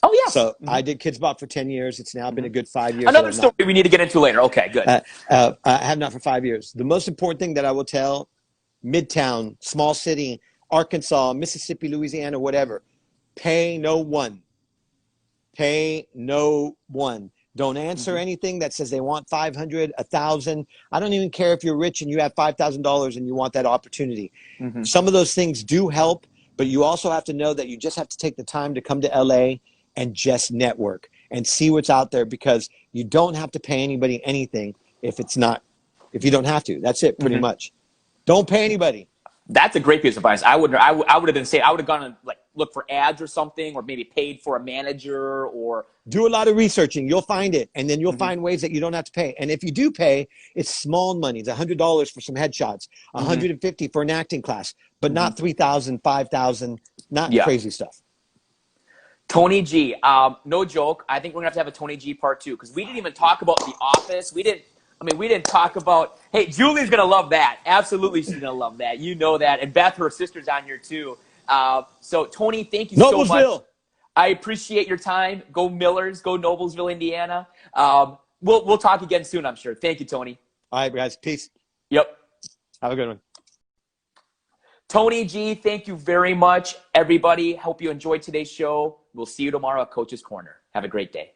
Speaker 1: Oh, yes.
Speaker 4: So I did Kids Bop for 10 years. It's now been a good 5 years.
Speaker 1: Another story we need to get into later. Okay, good.
Speaker 4: I have not for 5 years. The most important thing that I will tell, Midtown, small city, Arkansas, Mississippi, Louisiana, whatever, pay no one. Pay no one. Don't answer anything that says they want 500, 1,000. I don't even care if you're rich and you have $5,000 and you want that opportunity. Some of those things do help, but you also have to know that you just have to take the time to come to LA and just network and see what's out there, because you don't have to pay anybody anything if you don't have to. That's it, pretty much. Don't pay anybody.
Speaker 1: That's a great piece of advice. I would have gone and look for ads or something, or maybe paid for a manager, or
Speaker 4: do a lot of researching. You'll find it, and then you'll find ways that you don't have to pay. And if you do pay, it's small money. It's $100 for some headshots, $150 for an acting class, but not $3,000, $5,000, not crazy stuff.
Speaker 1: Tony G, no joke. I think we're gonna have to have a Tony G part 2, because we didn't even talk about The Office. We didn't I mean, we didn't talk about, hey, Julie's going to love that. Absolutely, she's going to love that. You know that. And Beth, her sister's on here too. So, Tony, thank you so much.
Speaker 5: Noblesville.
Speaker 1: I appreciate your time. Go Millers. Go Noblesville, Indiana. We'll talk again soon, I'm sure. Thank you, Tony.
Speaker 4: All right, guys. Peace.
Speaker 1: Yep.
Speaker 4: Have a good one.
Speaker 1: Tony G, thank you very much. Everybody, hope you enjoyed today's show. We'll see you tomorrow at Coach's Corner. Have a great day.